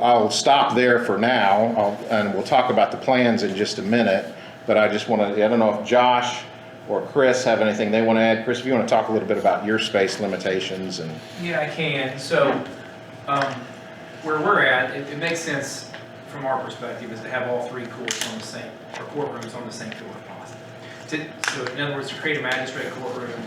I'll stop there for now, and we'll talk about the plans in just a minute, but I just want to, I don't know if Josh or Chris have anything they want to add. Chris, if you want to talk a little bit about your space limitations and... Yeah, I can. So, where we're at, it makes sense from our perspective is to have all three courts on the same, or courtrooms on the same floor if possible. So in other words, to create a magistrate courtroom,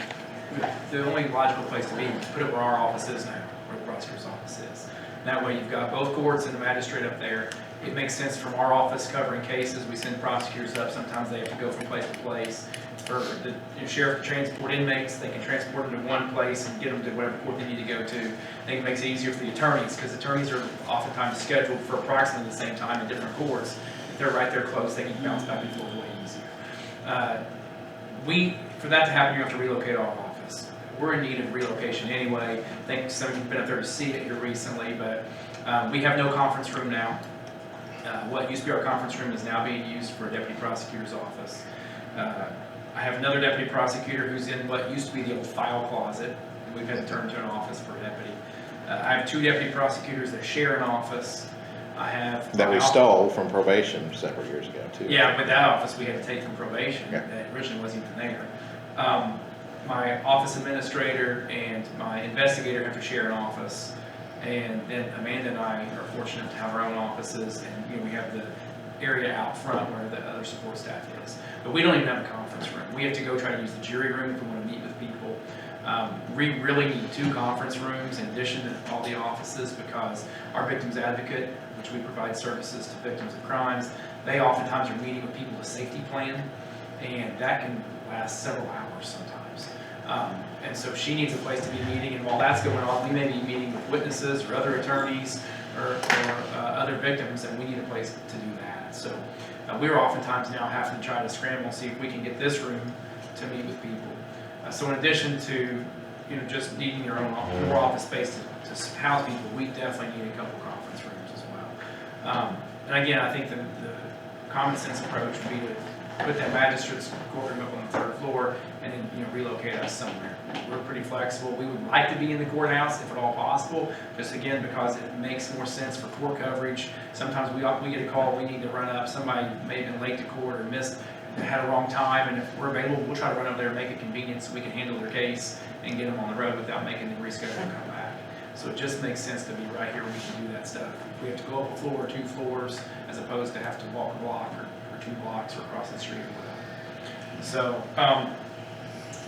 the only logical place to be is to put it where our office is now, where the prosecutor's office is. That way you've got both courts and the magistrate up there. It makes sense from our office covering cases. We send prosecutors up. Sometimes they have to go from place to place. For the sheriff to transport inmates, they can transport them to one place and get them to whatever court they need to go to. I think it makes it easier for the attorneys, because attorneys are oftentimes scheduled for approximately the same time in different courts. If they're right there close, they can bounce back and forth way easier. For that to happen, you have to relocate our office. We're in need of relocation anyway. I think some of you have been up there to see it here recently, but we have no conference room now. What used to be our conference room is now being used for a deputy prosecutor's office. I have another deputy prosecutor who's in what used to be the old file closet, and we've had to turn to an office for a deputy. I have two deputy prosecutors that share an office. I have... That we stole from probation several years ago, too. Yeah, but that office we had to take from probation. Yeah. That originally wasn't even there. My office administrator and my investigator have to share an office. And then Amanda and I are fortunate to have our own offices, and we have the area out front where the other support staff is. But we don't even have a conference room. We have to go try to use the jury room if we want to meet with people. We really need two conference rooms in addition to all the offices, because our victims advocate, which we provide services to victims of crimes, they oftentimes are meeting with people with a safety plan, and that can last several hours sometimes. And so she needs a place to be meeting, and while that's going on, we may be meeting with witnesses or other attorneys or other victims, and we need a place to do that. So we're oftentimes now having to try to scramble and see if we can get this room to meet with people. So in addition to just needing your own more office space to house people, we definitely need a couple conference rooms as well. And again, I think the common sense approach would be to put that magistrate's courtroom up on the third floor and then relocate us somewhere. We're pretty flexible. We would like to be in the courthouse if at all possible, just again because it makes more sense for court coverage. Sometimes we get a call, we need to run up, somebody may have been late to court or had a wrong time, and if we're available, we'll try to run up there and make it convenient so we can handle their case and get them on the road without making them reschedule and come back. So it just makes sense to be right here where we can do that stuff. If we have to go up a floor or 2 floors, as opposed to have to walk a block or 2 blocks or across the street or whatever. So,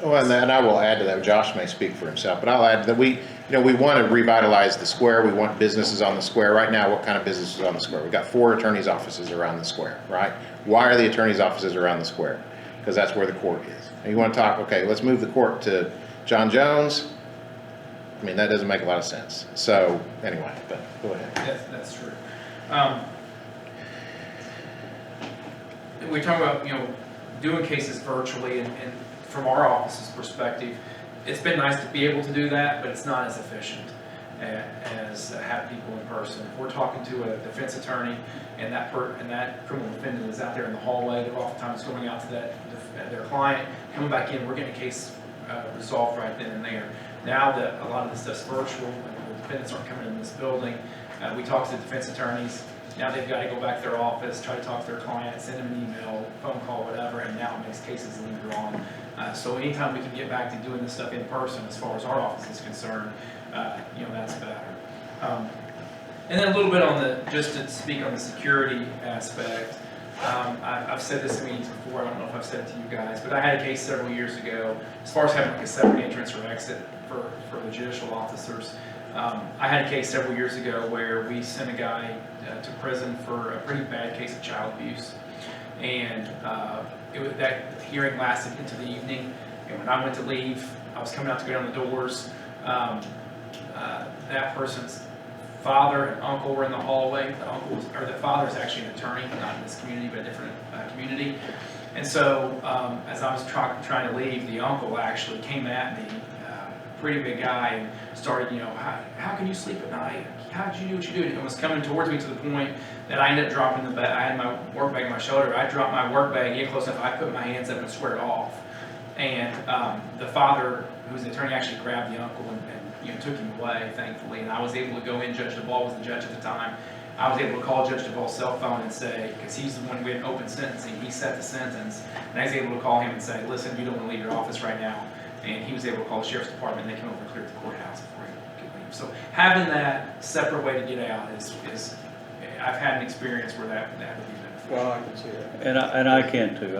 well, and I will add to that. Josh may speak for himself, but I'll add that we want to revitalize the square. We want businesses on the square. Right now, what kind of businesses on the square? We've got 4 attorneys' offices around the square, right? Why are the attorneys' offices around the square? Because that's where the court is. And you want to talk, okay, let's move the court to John Jones. I mean, that doesn't make a lot of sense. So, anyway, but go ahead. That's true. We talk about, doing cases virtually, and from our office's perspective, it's been nice to be able to do that, but it's not as efficient as have people in person. If we're talking to a defense attorney and that criminal defendant is out there in the hallway, they're oftentimes going out to their client, coming back in, we're getting a case resolved right then and there. Now that a lot of this stuff's virtual and the defendants aren't coming in this building, we talk to the defense attorneys, Now they've got to go back to their office, try to talk to their client, send them an email, phone call, whatever, and now it makes cases linger on. So anytime we can get back to doing this stuff in person, as far as our office is concerned, that's better. And then a little bit on just to speak on the security aspect. I've said this in meetings before, I don't know if I've said it to you guys, but I had a case several years ago, as far as having like a separate entrance or exit for the judicial officers. I had a case several years ago where we sent a guy to prison for a pretty bad case of child abuse. And that hearing lasted into the evening, and when I went to leave, I was coming out to go down the doors. That person's father and uncle were in the hallway. The father is actually an attorney, not in this community, but a different community. And so, as I was trying to leave, the uncle actually came at me, pretty big guy, and started, how can you sleep at night? How did you do what you do? And was coming towards me to the point that I ended up dropping the bag. I had my work bag on my shoulder. I dropped my work bag, get close enough, I put my hands up and squared off. And the father, who's the attorney, actually grabbed the uncle and took him away, thankfully. And I was able to go in. Judge Duvall was the judge at the time. I was able to call Judge Duvall's cell phone and say, because he's the one with open sentencing, he set the sentence, and I was able to call him and say, listen, you don't want to leave your office right now. And he was able to call the sheriff's department, and they came over and cleared the courthouse before he could leave. So having that separate way to get out is I've had an experience where that would be beneficial. Well, I can see that. And I can too.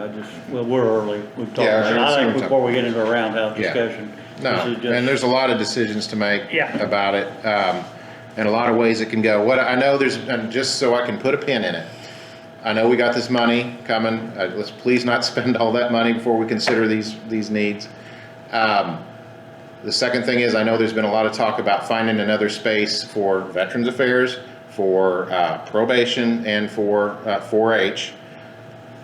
We're early. We've talked Yeah, about it. I think sure. before we get into a roundhouse Yeah. discussion. No, this is just- and there's a lot of decisions to make Yeah. about it, and a lot of ways it can go. What I know and just so I can put a pin in it, I know we got this money coming. Let's please not spend all that money before we consider these needs. The second thing is, I know there's been a lot of talk about finding another space for Veterans Affairs, for probation, and for 4-H.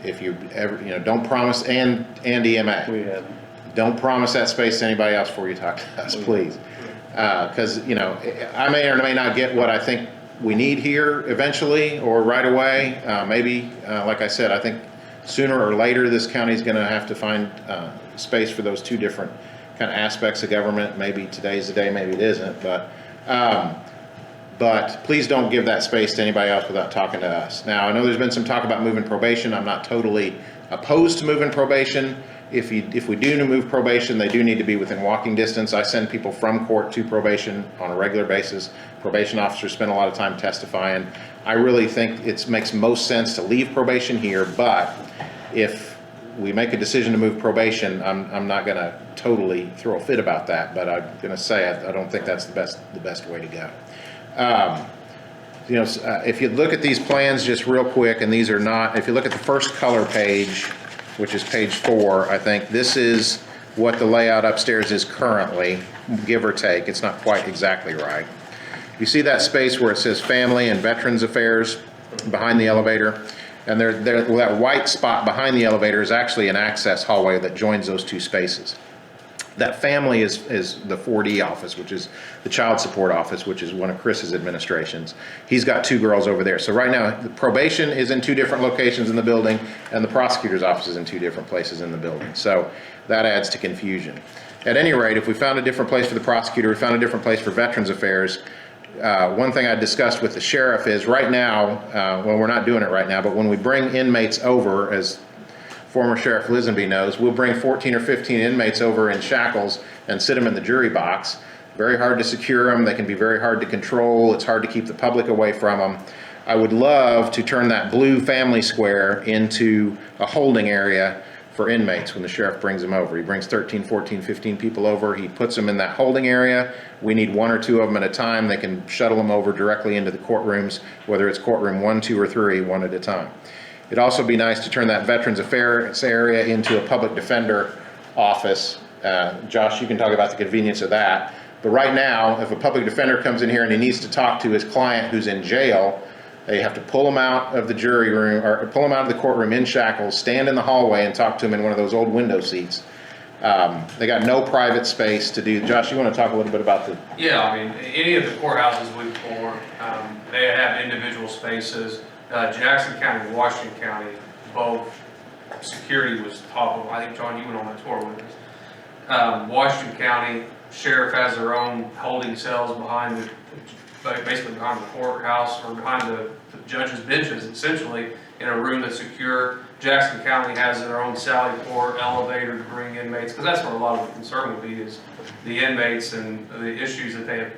If you ever, don't promise, and EMA. We haven't. Don't promise that space to anybody else before you talk to us, please. Because, I may or may not get what I think we need here eventually or right away. Maybe, like I said, I think sooner or later this county is going to have to find space for those two different kind of aspects of government. Maybe today's the day, maybe it isn't. But please don't give that space to anybody else without talking to us. Now, I know there's been some talk about moving probation. I'm not totally opposed to moving probation. If we do move probation, they do need to be within walking distance. I send people from court to probation on a regular basis. Probation officers spend a lot of time testifying. I really think it makes most sense to leave probation here, but if we make a decision to move probation, I'm not going to totally throw a fit about that, but I'm going to say I don't think that's the best way to go. If you look at these plans just real quick, and these are not, if you look at the first color page, which is page 4, I think this is what the layout upstairs is currently, give or take. It's not quite exactly right. You see that space where it says Family and Veterans Affairs behind the elevator? And that white spot behind the elevator is actually an access hallway that joins those two spaces. That Family is the 4D office, which is the child support office, which is one of Chris's administrations. He's got 2 girls over there. So right now, the probation is in 2 different locations in the building, and the prosecutor's office is in 2 different places in the building. So that adds to confusion. At any rate, if we found a different place for the prosecutor, we found a different place for Veterans Affairs, one thing I discussed with the sheriff is right now, well, we're not doing it right now, but when we bring inmates over, as former Sheriff Lisenby knows, we'll bring 14 or 15 inmates over in shackles and sit them in the jury box. Very hard to secure them. They can be very hard to control. It's hard to keep the public away from them. I would love to turn that blue family square into a holding area for inmates when the sheriff brings them over. He brings 13, 14, 15 people over. He puts them in that holding area. We need 1 or 2 of them at a time. They can shuttle them over directly into the courtrooms, whether it's courtroom 1, 2, or 3, one at a time. It'd also be nice to turn that Veterans Affairs area into a public defender office. Josh, you can talk about the convenience of that. But right now, if a public defender comes in here and he needs to talk to his client who's in jail, they have to pull him out of the jury room, or pull him out of the courtroom in shackles, stand in the hallway and talk to him in one of those old window seats. They got no private space to do. Josh, you want to talk a little bit about the... Yeah, I mean, any of the courthouses we've formed, they have individual spaces. Jackson County and Washington County, both security was top of, I think, John, you went on a tour with us. Washington County Sheriff has their own holding cells behind basically behind the courthouse, or behind the the judges' benches essentially in a room that's secure. Jackson County has their own sally port, elevator to bring inmates, because that's where a lot of the concern will be, is the inmates and the issues that they have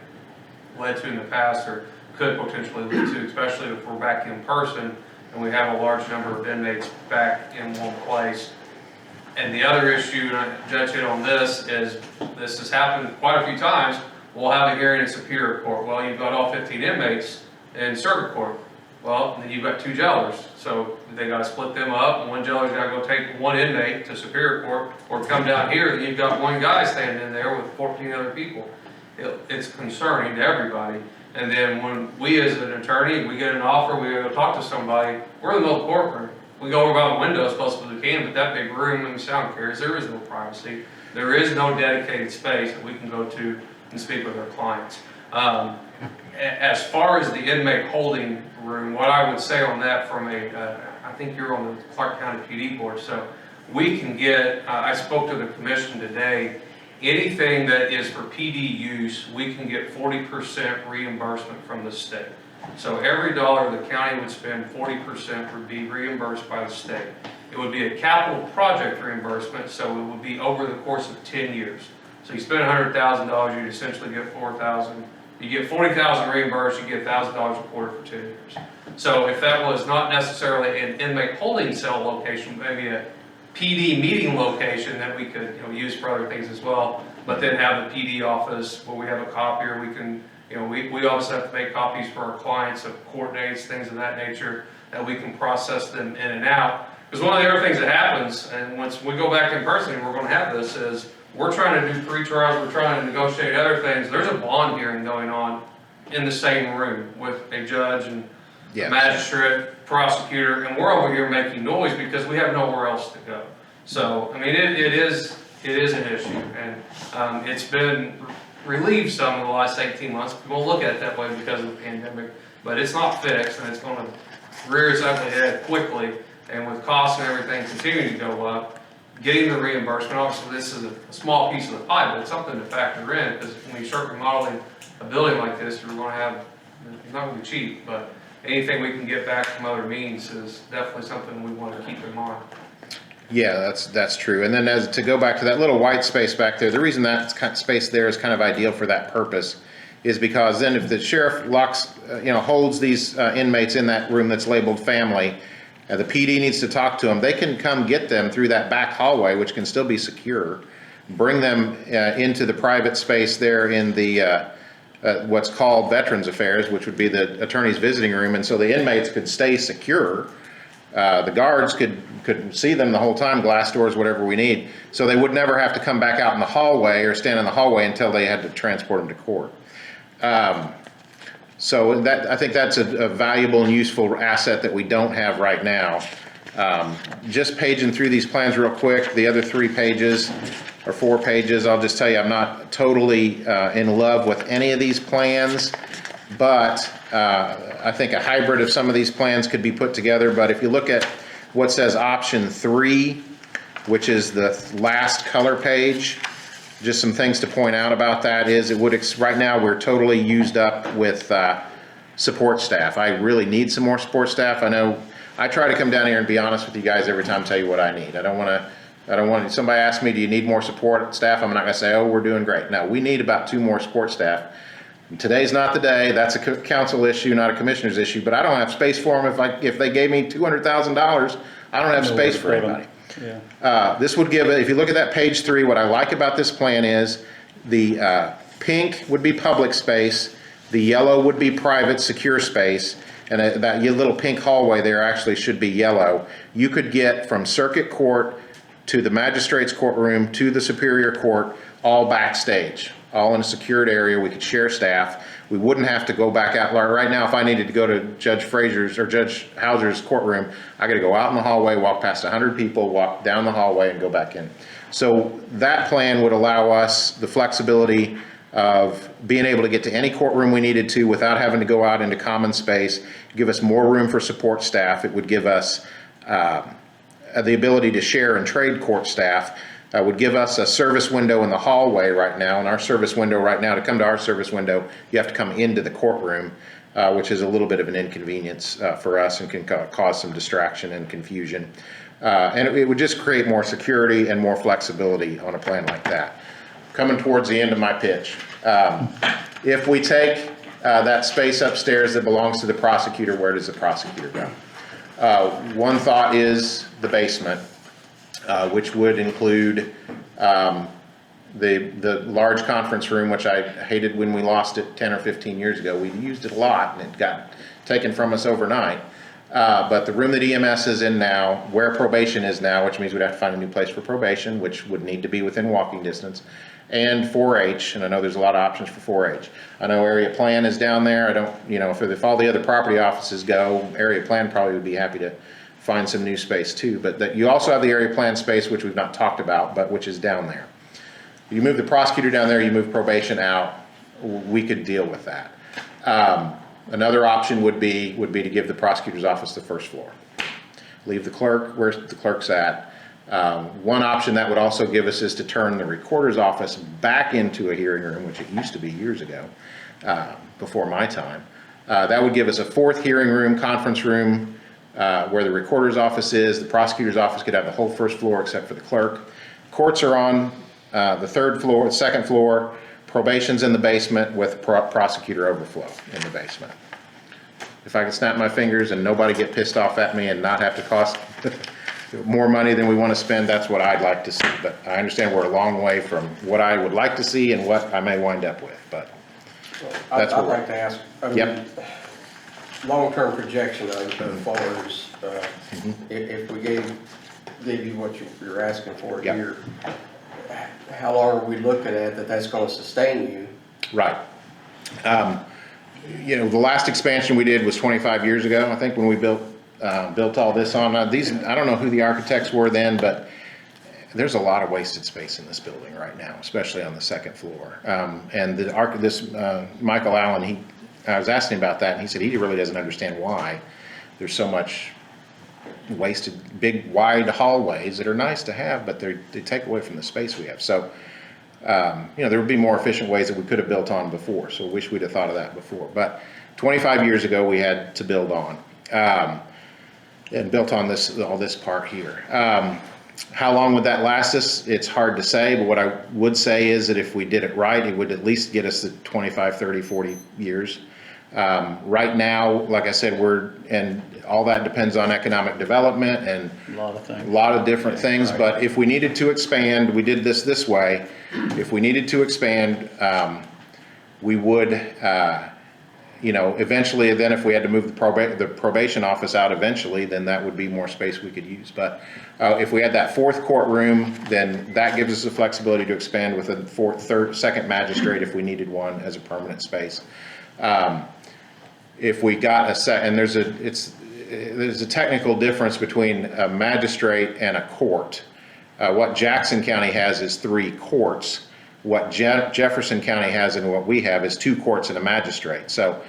led to in the past or could potentially lead to, especially if we're back in person and we have a large number of inmates back in one place. And the other issue, and Judge hit on this, is this has happened quite a few times. We'll have a hearing in Superior Court. Well, you've got all 15 inmates in Circuit Court. Well, then you've got 2 jailers. So they got to split them up, and one jailer's got to go take 1 inmate to Superior Court, or come down here, and you've got 1 guy standing in there with 14 other people. It's concerning to everybody. And then when we as an attorney, we get an offer, we go talk to somebody, we're in the middle of the courtroom. We go over by the window as close as we can, but that big room and sound carriers, there is no privacy. There is no dedicated space that we can go to and speak with our clients. As far as the inmate holding room, what I would say on that from I think you're on the Clark County PD board, so we can get, I spoke to the commission today, anything that is for PD use, we can get 40% reimbursement from the state. So every dollar the county would spend, 40% would be reimbursed by the state. It would be a capital project reimbursement, so it would be over the course of 10 years. So you spend $100,000, you'd essentially get $4,000. You get $40,000 reimbursed, you get $1,000 a quarter for 10 years. So if that was not necessarily an inmate holding cell location, maybe a PD meeting location that we could use for other things as well, but then have the PD office where we have a copier, we can, we also have to make copies for our clients of court dates, things of that nature, that we can process them in and out. Because one of the other things that happens, and once we go back in person and we're going to have this, is we're trying to do pre-trials, we're trying to negotiate other things. There's a bond hearing going on in the same room with a judge and magistrate, prosecutor, and we're over here making noise because we have nowhere else to go. So, I mean, it is an issue, and it's been relieved some in the last 18 months. We won't look at it that way because of the pandemic, but it's not fixed, and it's going to rear its ugly head quickly, and with costs and everything continuing to go up, getting the reimbursement, obviously this is a small piece of the pie, but it's something to factor in, because when you start remodeling a building like this, you're going to have, it's not going to be cheap, but anything we can get back from other means is definitely something we want to keep in mind. Yeah, that's true. And then to go back to that little white space back there, the reason that space there is kind of ideal for that purpose is because then if the sheriff holds these inmates in that room that's labeled family, the PD needs to talk to them, they can come get them through that back hallway, which can still be secure, bring them into the private space there in the what's called Veterans Affairs, which would be the attorney's visiting room, and so the inmates could stay secure. The guards could see them the whole time, glass doors, whatever we need, so they would never have to come back out in the hallway or stand in the hallway until they had to transport them to court. So I think that's a valuable and useful asset that we don't have right now. Just paging through these plans real quick, the other 3 pages or 4 pages, I'll just tell you I'm not totally in love with any of these plans, but I think a hybrid of some of these plans could be put together. But if you look at what says option 3, which is the last color page, just some things to point out about that is right now we're totally used up with support staff. I really need some more support staff. I know I try to come down here and be honest with you guys every time, tell you what I need. I don't want somebody ask me, do you need more support staff? I'm not going to say, oh, we're doing great. No, we need about 2 more support staff. Today's not the day. That's a council issue, not a commissioner's issue, but I don't have space for them. If they gave me $200,000, I don't have space for anybody. Yeah. This would give, if you look at that page 3, what I like about this plan is the pink would be public space, the yellow would be private secure space, and that little pink hallway there actually should be yellow. You could get from Circuit Court to the magistrate's courtroom to the Superior Court all backstage, all in a secured area. We could share staff. We wouldn't have to go back out. Right now, if I needed to go to Judge Frazier's or Judge Hauser's courtroom, I got to go out in the hallway, walk past 100 people, walk down the hallway, and go back in. So that plan would allow us the flexibility of being able to get to any courtroom we needed to without having to go out into common space, give us more room for support staff. It would give us the ability to share and trade court staff. Would give us a service window in the hallway right now, and our service window right now, to come to our service window, you have to come into the courtroom. which is a little bit of an inconvenience for us and can cause some distraction and confusion. And it would just create more security and more flexibility on a plan like that. Coming towards the end of my pitch, if we take that space upstairs that belongs to the prosecutor, where does the prosecutor go? One thought is the basement, which would include the large conference room, which I hated when we lost it 10 or 15 years ago. We used it a lot and it got taken from us overnight. But the room that EMS is in now, where probation is now, which means we'd have to find a new place for probation, which would need to be within walking distance, and 4-H, and I know there's a lot of options for 4-H. I know area plan is down there. I don't, if all the other property offices go, area plan probably would be happy to find some new space too. But you also have the area plan space, which we've not talked about, but which is down there. You move the prosecutor down there, you move probation out, we could deal with that. Another option would be to give the prosecutor's office the first floor. Leave the clerk where the clerk's at. One option that would also give us is to turn the recorder's office back into a hearing room, which it used to be years ago, before my time. That would give us a fourth hearing room, conference room, where the recorder's office is. The prosecutor's office could have the whole first floor except for the clerk. Courts are on the third floor, the second floor. Probation's in the basement with prosecutor overflow in the basement. If I could snap my fingers and nobody get pissed off at me and not have to cost more money than we want to spend, that's what I'd like to see. But I understand we're a long way from what I would like to see and what I may wind up with, but that's I'd what. like to ask, long-term projection as far as, if we gave you what you're asking for here, how long are we looking at that's going to sustain you? Right. The last expansion we did was 25 years ago, I think, when we built all this on. These, I don't know who the architects were then, but there's a lot of wasted space in this building right now, especially on the second floor. And Michael Allen, I was asking about that, and he said he really doesn't understand why there's so much wasted, big, wide hallways that are nice to have, but they take away from the space we have. So, there would be more efficient ways that we could have built on before. So I wish we'd have thought of that before. But 25 years ago, we had to build on, and built on all this part here. How long would that last us? It's hard to say, but what I would say is that if we did it right, it would at least get us to 25, 30, 40 years. Right now, like I said, and all that depends on economic development and a lot of different things. Right. But if we needed to expand, we did this way. If we needed to expand, we would, eventually, then if we had to move the probation office out eventually, then that would be more space we could use. But if we had that fourth courtroom, then that gives us the flexibility to expand with a second magistrate if we needed one as a permanent space. If we got and there's a technical difference between a magistrate and a court. What Jackson County has is 3 courts. What Jefferson County has and what we have is 2 courts and a magistrate. So,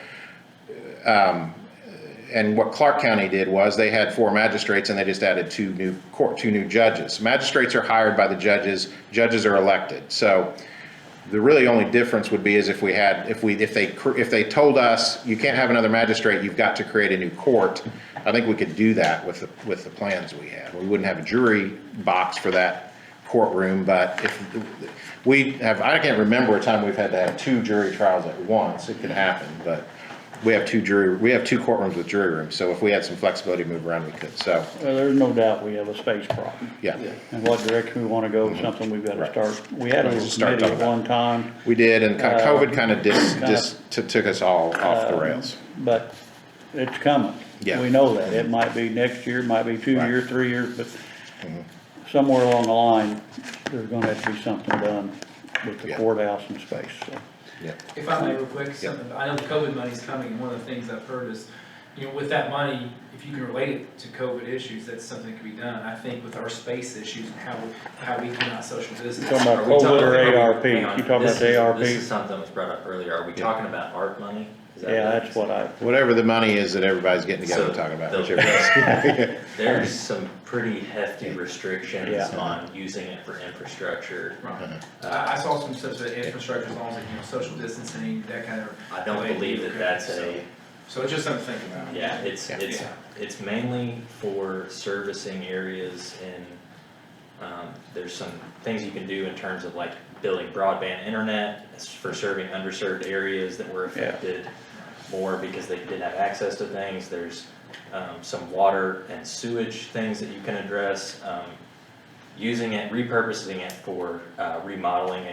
and what Clark County did was they had 4 magistrates and they just added 2 new judges. Magistrates are hired by the judges. Judges are elected. So the really only difference would be is if they told us you can't have another magistrate, you've got to create a new court. I think we could do that with the plans we have. We wouldn't have a jury box for that courtroom, but if I can't remember a time we've had to have 2 jury trials at once. It could happen, but we have 2 courtrooms with jury rooms. So if we had some flexibility to move around, we could. So there's no doubt we have a space problem. Yeah. And what direction we want to go is something we've got to start. We had a little committee at one time. We did, and COVID kind of took us all off the rails. But it's coming. Yeah. We know that. It might be next year, might be 2 years, 3 years, but somewhere along the line, there's going to have to be something done with the courthouse and space. So. Yeah. If I may real quick, I know the COVID money's coming, and one of the things I've heard is, with that money, if you can relate it to COVID issues, that's something that can be done. I think with our space issues and how we cannot social distance. You talking about COVID or ARP? You talking about the ARP? This is something that was brought up earlier. Are we talking about ARP money? That's what whatever the money is that everybody's getting together to talk about. There's some pretty hefty restrictions on using it for infrastructure. Right. I saw some such infrastructure as long as social distancing, that kind of. I don't believe that that's So it's just something to think about. Yeah, it's mainly for servicing areas and, there's some things you can do in terms of like building broadband internet. It's for serving underserved areas that were affected more because they didn't have access to things. There's, some water and sewage things that you can address. Using it, repurposing it for, remodeling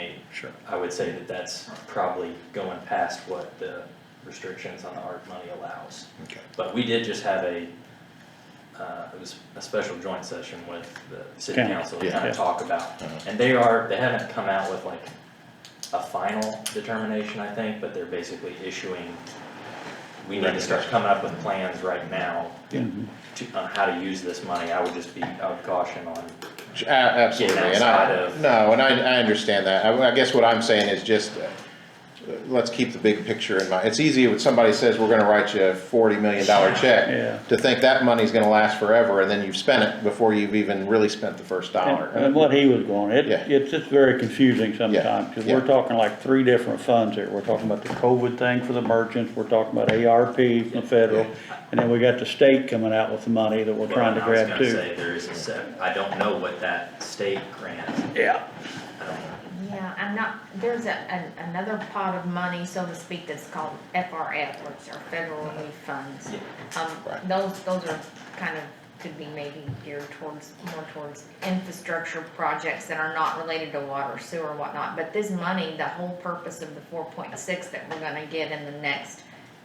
I would say that that's probably going past what the restrictions on the ARP money allows. Okay. But we did just have it was a special joint session with the city council to kind of talk about, and they haven't come out with like a final determination, I think, but they're basically issuing, we need to start coming up with plans right now on how to use this money. I would caution on Absolutely, getting and outside of. no, and I understand that. I guess what I'm saying is just, let's keep the big picture in mind. It's easy when somebody says, we're gonna write you a $40 million check, to think that money's gonna last forever, and then you've spent it before you've even really spent the first dollar. And what he was going, Yeah. it's just very confusing sometimes, because Yeah. we're talking like 3 different funds here. We're talking about the COVID thing for the merchants, we're talking about ARP from the federal, and then we got the state coming out with the money that we're trying to Well, grab I was too. gonna say, there is I don't know what that state grant, Yeah. I don't know. Yeah, there's another pot of money, so to speak, that's called FRF, which are federal relief funds. Right. Those are kind of, could be maybe geared more towards infrastructure projects that are not related to water, sewer, and whatnot. But this money, the whole purpose of the 4.6 that we're gonna get in the next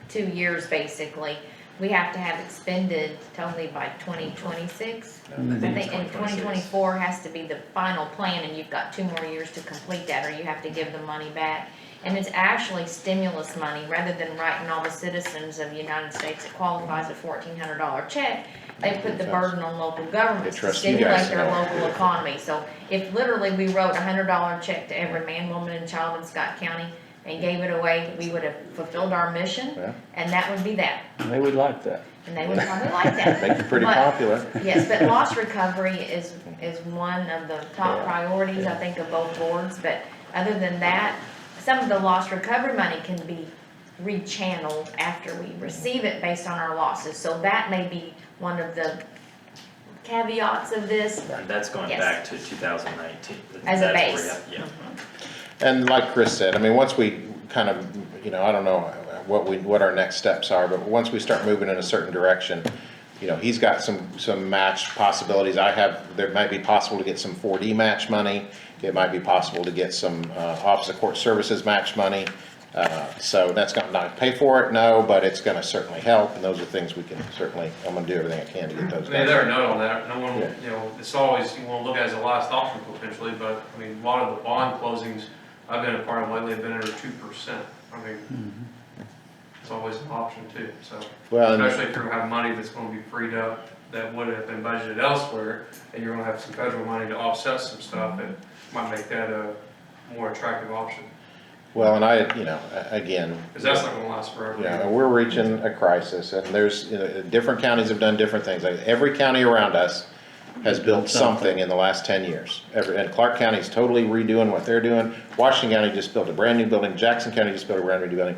2 years, basically, we have to have expended totally by 2026. I think in 2024 has to be the final plan, and you've got 2 more years to complete that, or you have to give the money back. And it's actually stimulus money, rather than writing all the citizens of the United States that qualifies a $1,400 check. They put the burden on local governments to trust you guys stimulate their to know. local economy. So if literally we wrote a $100 check to every man, woman, and child in Scott County and gave it away, we would have fulfilled our mission, Yeah. and that would be that. And they would like that. And they would probably like that. Make it pretty But- popular. Yes, but loss recovery is one of the top priorities, I think, of both boards, but other than that, some of the loss recovery money can be rechanneled after we receive it based on our losses, so that may be one of the caveats of this. And that's going Yes. back to 2019. As a That's where base. Yeah. And like Chris said, I mean, once we kind of, I don't know what our next steps are, but once we start moving in a certain direction, he's got some match possibilities. There might be possible to get some 4D match money. It might be possible to get some Office of Court Services match money. So that's not pay for it, no, but it's gonna certainly help, and those are things we can certainly, I'm gonna do everything I can to get those I mean, done. there are note on that, no one, Yeah. it's always, you wanna look at it as a last option potentially, but, I mean, a lot of the bond closings I've been a part of lately have been under 2%. I mean, it's always an option too, so. Well, and- Especially if you have money that's gonna be freed up that would have been budgeted elsewhere, and you're gonna have some federal money to offset some stuff, it might make that a more attractive option. Well, and again. Cause that's not gonna last forever. Yeah, and we're reaching a crisis, and there's, different counties have done different things. Like, every county around us has built something in the last 10 years. And Clark County's totally redoing what they're doing. Washington County just built a brand new building. Jackson County just built a brand new building.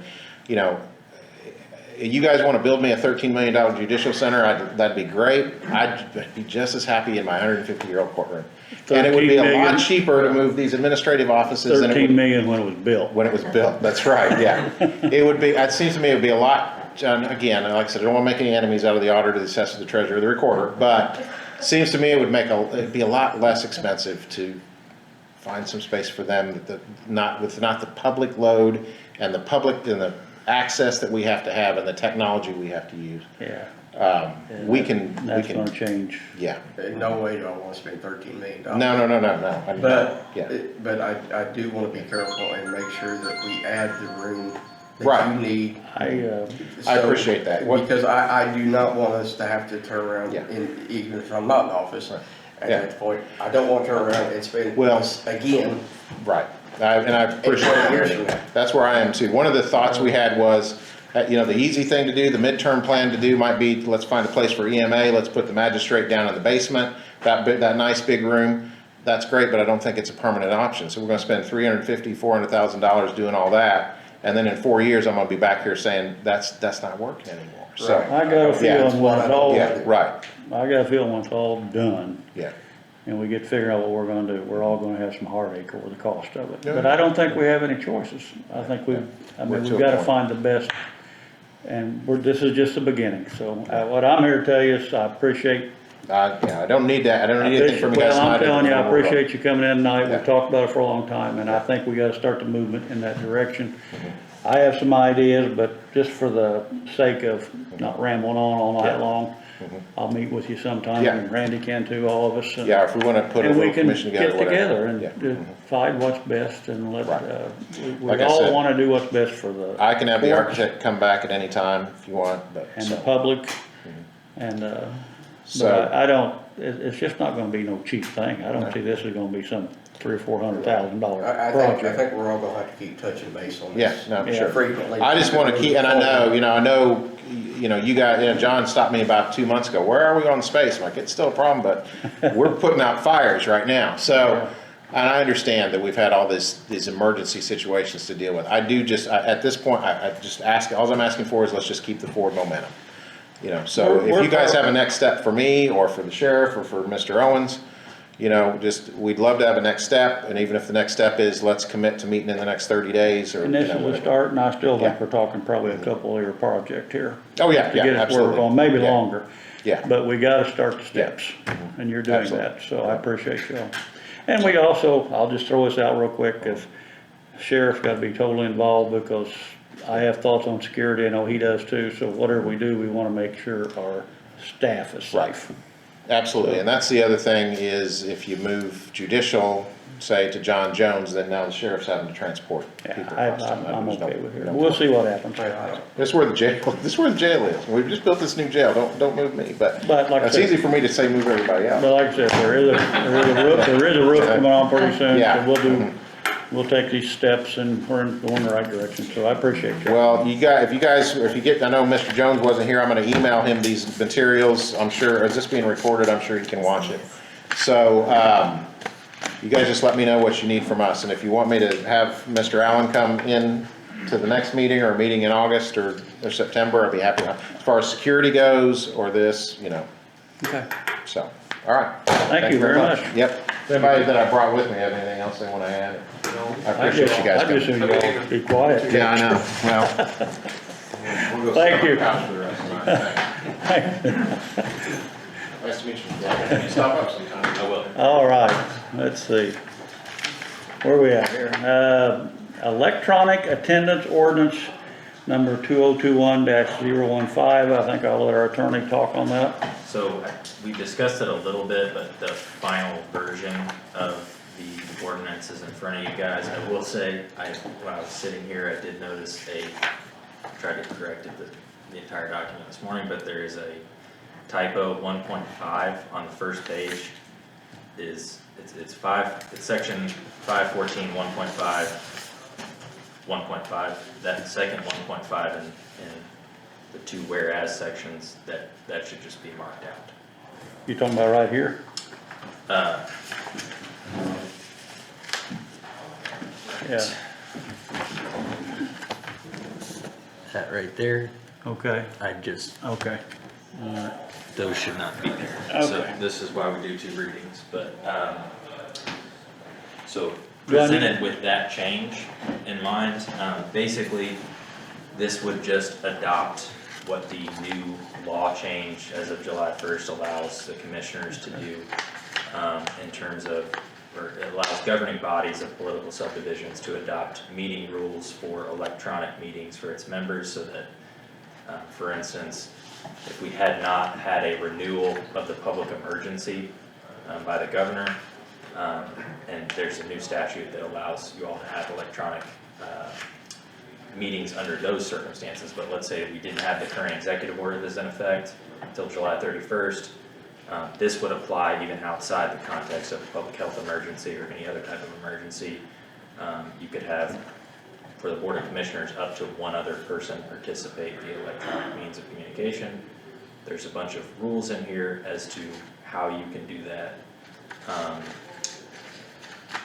You guys wanna build me a $13 million judicial center, that'd be great. I'd be just as happy in my 150-year-old courtroom. And it would be a 13 lot million. cheaper to move these administrative offices than it 13 would million when it was built. when it was built, that's right, yeah. It seems to me it would be a lot, John, again, like I said, I don't wanna make any enemies out of the auditor, the assessor, the treasurer, the recorder, but it seems to me it'd be a lot less expensive to find some space for them, with not the public load and the access that we have to have and the technology we have to use. Yeah. That's gonna change. Yeah. In no way do I wanna spend $13 million. No. But, Yeah. but I do wanna be careful and make sure that we add the room Right. that you need. I So- appreciate that. Because I do not want us to have to turn around, Yeah. even if I'm not in office, at Yeah. that point. I don't want to turn around and spend Well- this again. Right, and I appreciate 20 years from now. that. That's where I am too. One of the thoughts we had was, the easy thing to do, the midterm plan to do might be, let's find a place for EMA, let's put the magistrate down in the basement, that nice big room. That's great, but I don't think it's a permanent option. So we're gonna spend $350,000, $400,000 doing all that. And then in 4 years, I'm gonna be back here saying, that's not working anymore, so. Right. I got a feeling when it's all, Yeah, right, I got a feeling when it's all done, yeah. and we get to figure out what we're gonna do, we're all gonna have some heartache over the cost of it. Yeah. But I don't think we have any choices. I think We're we've to a gotta point. find the best, and this is just the beginning. So, what I'm here to tell you is I appreciate. Yeah, I don't need that, I don't need anything from you guys Well, I'm tonight. telling you, I appreciate you coming in tonight. Yeah. We've talked about it for a long time, and I think we gotta start the movement in that direction. I have some ideas, but just for the sake of not rambling on all night Yeah. long, I'll meet with you sometime, Yeah. and Randy can too, all of us. and- Yeah, if we wanna put a And we little can commission together, get whatever. together and Yeah. decide what's best and let, Right. we Like I all said, wanna do what's best for the. I can have the court architect come back at any time if you want, but, And the so, public, and, So- but I don't, it's just not gonna be no cheap thing. I don't see this is gonna be some $300,000 or $400,000 I project. think we're all gonna have to keep touching base on yeah, this. no, Yeah. sure. Frequently. I just wanna keep, and I know, you guys, John stopped me about 2 months ago, where are we on space? I'm like, it's still a problem, but we're putting out fires right now, so, and I understand that we've had all these emergency situations to deal with. I do just, at this point, I just ask, all I'm asking for is let's just keep the forward momentum. So if you guys have a next step for me, or for the sheriff, or for Mr. Owens, just, we'd love to have a next step, and even if the next step is, let's commit to meeting in the next 30 days, or. And this is a whatever. start, and I still think Yeah. we're talking probably a couple of year project here. Oh, yeah, To yeah, get us where we're absolutely. going, maybe Yeah. longer. Yeah. But we gotta start the steps, and you're doing Absolutely. that, so I appreciate you. And we also, I'll just throw this out real quick, cause sheriff's gotta be totally involved, because I have thoughts on security, I know he does too, so whatever we do, we wanna make sure our staff is Right. safe. Absolutely, and that's the other thing is if you move judicial, say to John Jones, then now the sheriff's having to transport Yeah, people across town. I'm There's no- okay with it, no- we'll see what happens. This is where the jail, this is where the jail is. We've just built this new jail, don't move me, but But like I it's said- easy for me to say move everybody else. But like I said, there is a roof coming on pretty soon, Yeah. so we'll take these steps and we're going in the right direction, so I appreciate you. Well, if you get, I know Mr. Jones wasn't here, I'm gonna email him these materials, I'm sure, is this being recorded? I'm sure he can watch it. So, you guys just let me know what you need from us, and if you want me to have Mr. Allen come in to the next meeting, or a meeting in August or September, I'd be happy. As far as security goes, or this, Okay. so, all right. Thank you very much. Yep. Does anybody that I brought with me have anything else they wanna add? I appreciate you guys I just coming. assume you all be quiet. Yeah, I know, well. Thank you. Nice to meet you. Stop up sometime. I will. All right, let's see. Where are we at here? Electronic attendance ordinance number 2021-015. I think I'll let our attorney talk on that. So we discussed it a little bit, but the final version of the ordinance is in front of you guys. I will say, when I was sitting here, I did notice tried to correct it, the entire document this morning, but there is a typo. 1.5 on the first page it's section 514, 1.5, that second 1.5 in the two whereas sections, that should just be marked out. You talking about right here? Yeah, That right there, okay, okay. Those should not be there. So okay. this is why we do 2 readings, but, so Do I need- presented with that change in mind, basically, this would just adopt what the new law change as of July 1st allows the commissioners to do, in terms of, or it allows governing bodies of political subdivisions to adopt meeting rules for electronic meetings for its members, so that, for instance, if we had not had a renewal of the public emergency by the governor, and there's a new statute that allows you all to have electronic meetings under those circumstances, but let's say we didn't have the current executive order that's in effect until July 31st, this would apply even outside the context of a public health emergency or any other type of emergency. You could have, for the Board of Commissioners, up to one other person participate via electronic means of communication. There's a bunch of rules in here as to how you can do that.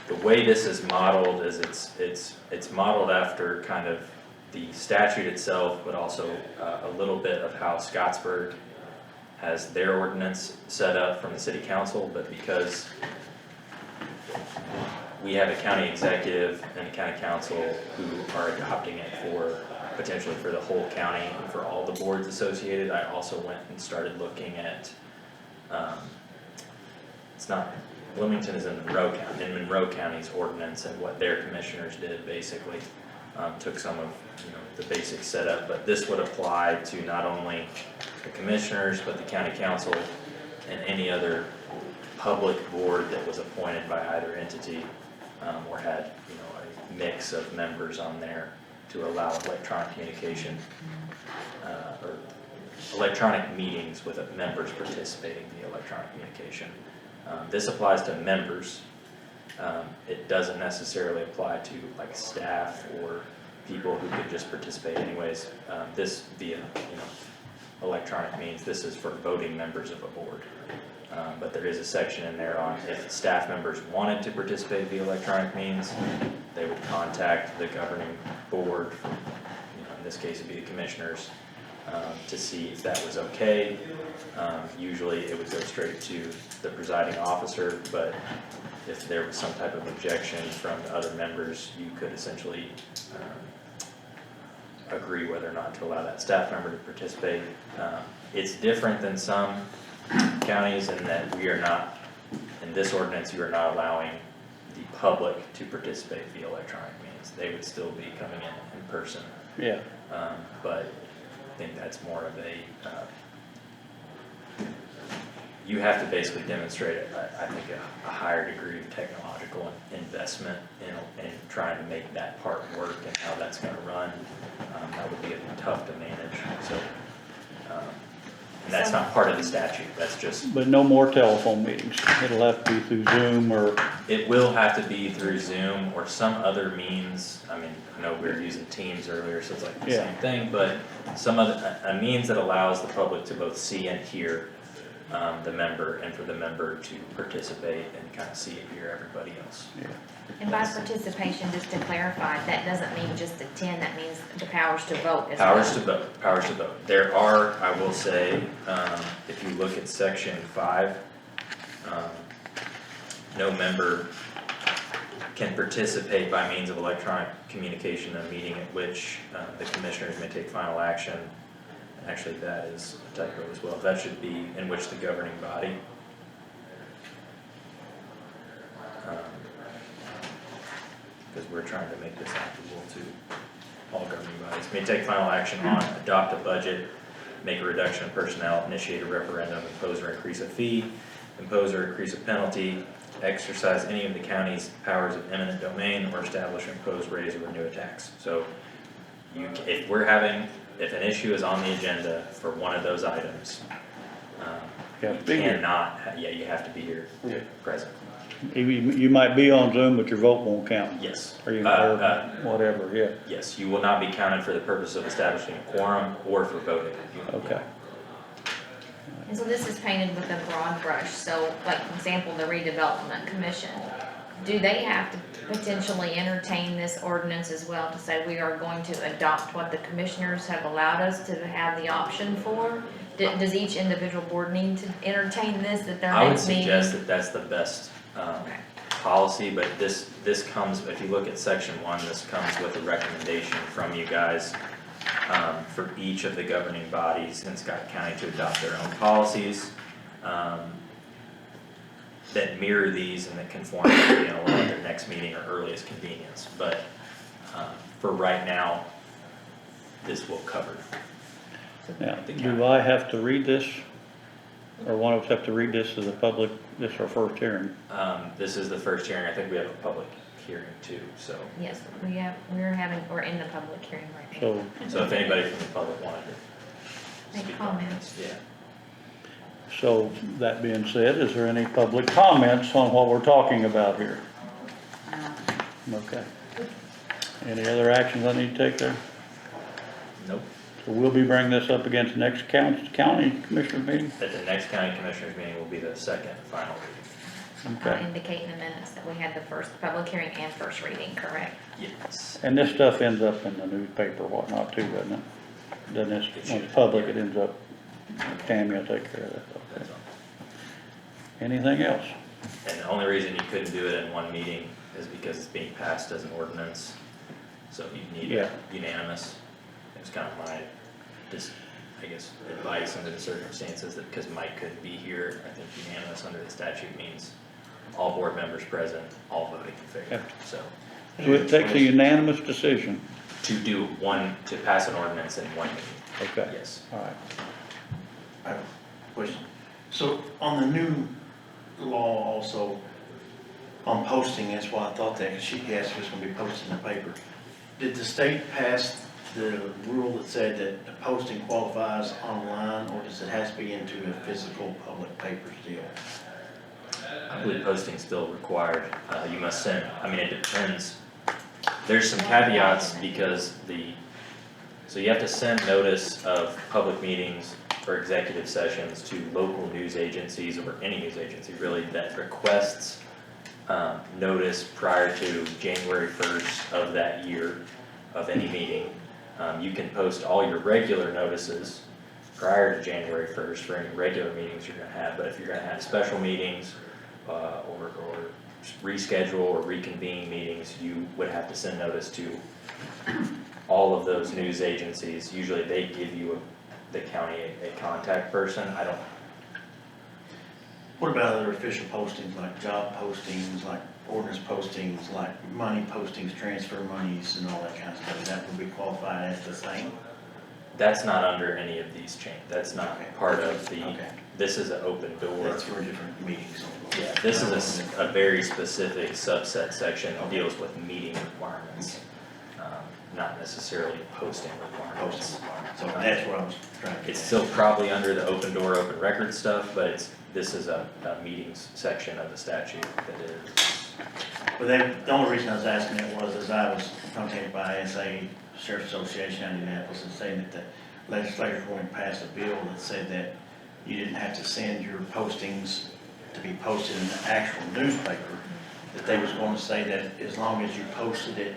The way this is modeled is it's modeled after kind of the statute itself, but also a little bit of how Scottsburg has their ordinance set up from the city council, but because we have a county executive and a county council who are adopting it for, potentially for the whole county and for all the boards associated, I also went and started looking at, it's not, Bloomington is in Monroe County, in Monroe County's ordinance and what their commissioners did basically. Took some of, the basic setup, but this would apply to not only the commissioners, but the county council and any other public board that was appointed by either entity, or had, a mix of members on there to allow electronic communication, or electronic meetings with members participating via electronic communication. This applies to members. It doesn't necessarily apply to like staff or people who could just participate anyways. This via, electronic means this is for voting members of a board. But there is a section in there on if staff members wanted to participate via electronic means, they would contact the governing board, in this case it'd be the commissioners, to see if that was okay. Usually it would go straight to the presiding officer, but if there was some type of objection from the other members, you could essentially agree whether or not to allow that staff member to participate. It's different than some counties in that we are not, in this ordinance, you are not allowing the public to participate via electronic means. They would still be coming in person. Yeah. But I think that's more of a, you have to basically demonstrate, I think, a higher degree of technological investment in trying to make that part work and how that's going to run. That would be tough to manage. So, and that's not part of the statute. That's just. But no more telephone meetings. It'll have to be through Zoom or. It will have to be through Zoom or some other means. I mean, I know we were using Teams earlier, so it's like the same thing, but some other, a means that allows the public to both see and hear the member, and for the member to participate and kind of see and hear everybody else. Yeah. And by participation, just to clarify, that doesn't mean just attend, that means the powers to vote as well. Powers to vote, powers to vote. There are, I will say, if you look at section 5, no member can participate by means of electronic communication in a meeting at which the commissioners may take final action. Actually, that is a typo as well. That should be in which the governing body. Because we're trying to make this applicable to all governing bodies. May take final action on, adopt a budget, make a reduction of personnel, initiate a referendum, impose or increase a fee, impose or increase a penalty, exercise any of the county's powers of eminent domain, or establish, impose, raise, or renew a tax. So if an issue is on the agenda for one of those items, you have to be here present. You might be on Zoom, but your vote won't count. Yes. Or or whatever, yeah. Yes, you will not be counted for the purpose of establishing a quorum or for voting. Okay. And so this is painted with a broad brush, so like, for example, the redevelopment commission, do they have to potentially entertain this ordinance as well to say we are going to adopt what the commissioners have allowed us to have the option for? Does each individual board need to entertain this at their next meeting? I would suggest that that's the best policy, but this comes, if you look at section 1, this comes with a recommendation from you guys for each of the governing bodies in Scott County to adopt their own policies that mirror these and that conform to their next meeting or earliest convenience. But for right now, this will cover. Now, do I have to read this? Or one of us have to read this to the public? This is our first hearing. This is the first hearing. I think we have a public hearing too, so. Yes, we're in the public hearing right now. So if anybody from the public wanted to Make speak on comments. this, yeah. So that being said, is there any public comments on what we're talking about here? Okay. Any other actions I need to take there? Nope. So we'll be bringing this up against the next county commissioner meeting? At the next county commissioners meeting will be the second and final reading. Okay. indicate in the minutes that we had the first public hearing and first reading, correct? Yes. And this stuff ends up in the newspaper, whatnot too, doesn't it? Then this, when it's public, it ends up, Tammy will take care of that. Okay. Anything else? And the only reason you couldn't do it in one meeting is because it's being passed as an ordinance. So you need Yeah. unanimous. It was kind of my, just, I guess, advice under the circumstances that because Mike couldn't be here, I think unanimous under the statute means all board members present, all voting in favor, so. So it takes a unanimous decision. To pass an ordinance in one meeting, Okay. yes. All right. I have a question. So on the new law also, on posting, that's why I thought that, because she asked if it's gonna be posted in the paper. Did the state pass the rule that said that the posting qualifies online, or does it has to be into a physical public paper deal? I believe posting's still required, you must send, I mean, it depends. There's some caveats because so you have to send notice of public meetings or executive sessions to local news agencies or any news agency really that requests notice prior to January 1st of that year of any meeting. You can post all your regular notices prior to January 1st for any regular meetings you're gonna have, but if you're gonna have special meetings or reschedule or reconvene meetings, you would have to send notice to all of those news agencies. Usually they give you, the county, a contact person. I don't, What about other official postings, like job postings, like ordinance postings, like money postings, transfer monies and all that kind of stuff? That would be qualified as the same? that's not under any of these that's not Okay. part of the, Okay. this is an open door. That's for different meetings. Yeah, this is a very specific subset section that deals with meeting requirements, not necessarily posting requirements. So that's what I was trying to get It's at. still probably under the open door, open record stuff, but this is a meetings section of the statute that is. But the only reason I was asking it was, as I was contacted by SA Sheriff's Association out of Indianapolis and saying that the legislators were going to pass a bill that said that you didn't have to send your postings to be posted in the actual newspaper, that they was going to say that as long as you posted it